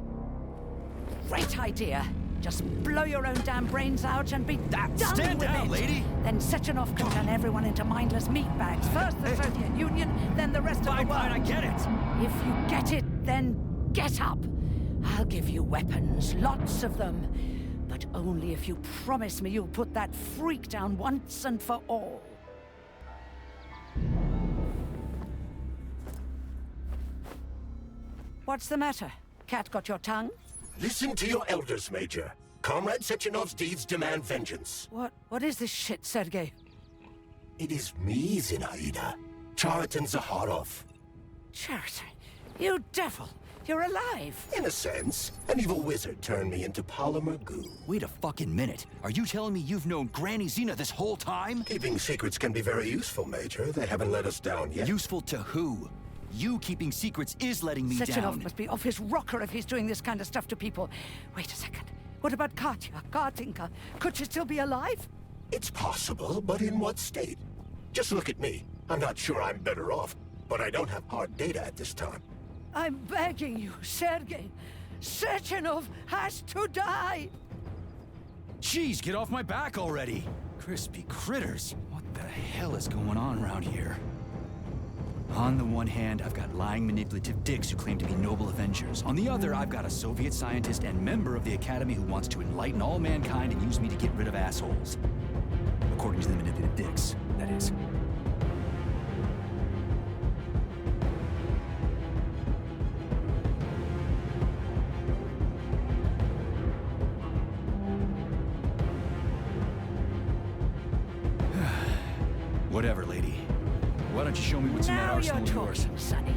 Great idea. Just blow your own damn brains out and be done Stand with down, it. lady! Then Sechenov can turn everyone into mindless meatbags. First the Soviet Union, then the rest of the world. Fine, I get it. If you get it, then get up. I'll give you weapons, lots of them. But only if you promise me you'll put that freak down once and for all. What's the matter? Cat got your tongue? Listen to your elders, Major. Comrade Sechenov's deeds demand vengeance. What is this shit, Sergei? It is me, Zinaida. Chariton Zakharov. Chariton, you devil! You're alive! In a sense. An evil wizard turned me into polymer goo. Wait a fucking minute. Are you telling me you've known Granny Zena this whole time? Keeping secrets can be very useful, Major. They haven't let us down yet. Useful to who? You keeping secrets is letting me Sechenov down. must be off his rocker if he's doing this kind of stuff to people. Wait a second. What about Katya, Katinka? Could she still be alive? It's possible, but in what state? Just look at me. I'm not sure I'm better off, but I don't have hard data at this time. I'm begging you, Sergei. Sechenov has to die! Jeez, get off my back already! Crispy critters. What the hell is going on around here? On the one hand, I've got lying, manipulative dicks who claim to be noble avengers. On the other, I've got a Soviet scientist and member of the Academy who wants to enlighten all mankind and use me to get rid of assholes. According to the manipulative dicks, that is. Whatever, lady. Why don't you show me what's in that Now arsenal you're of yours? talking, Sonny.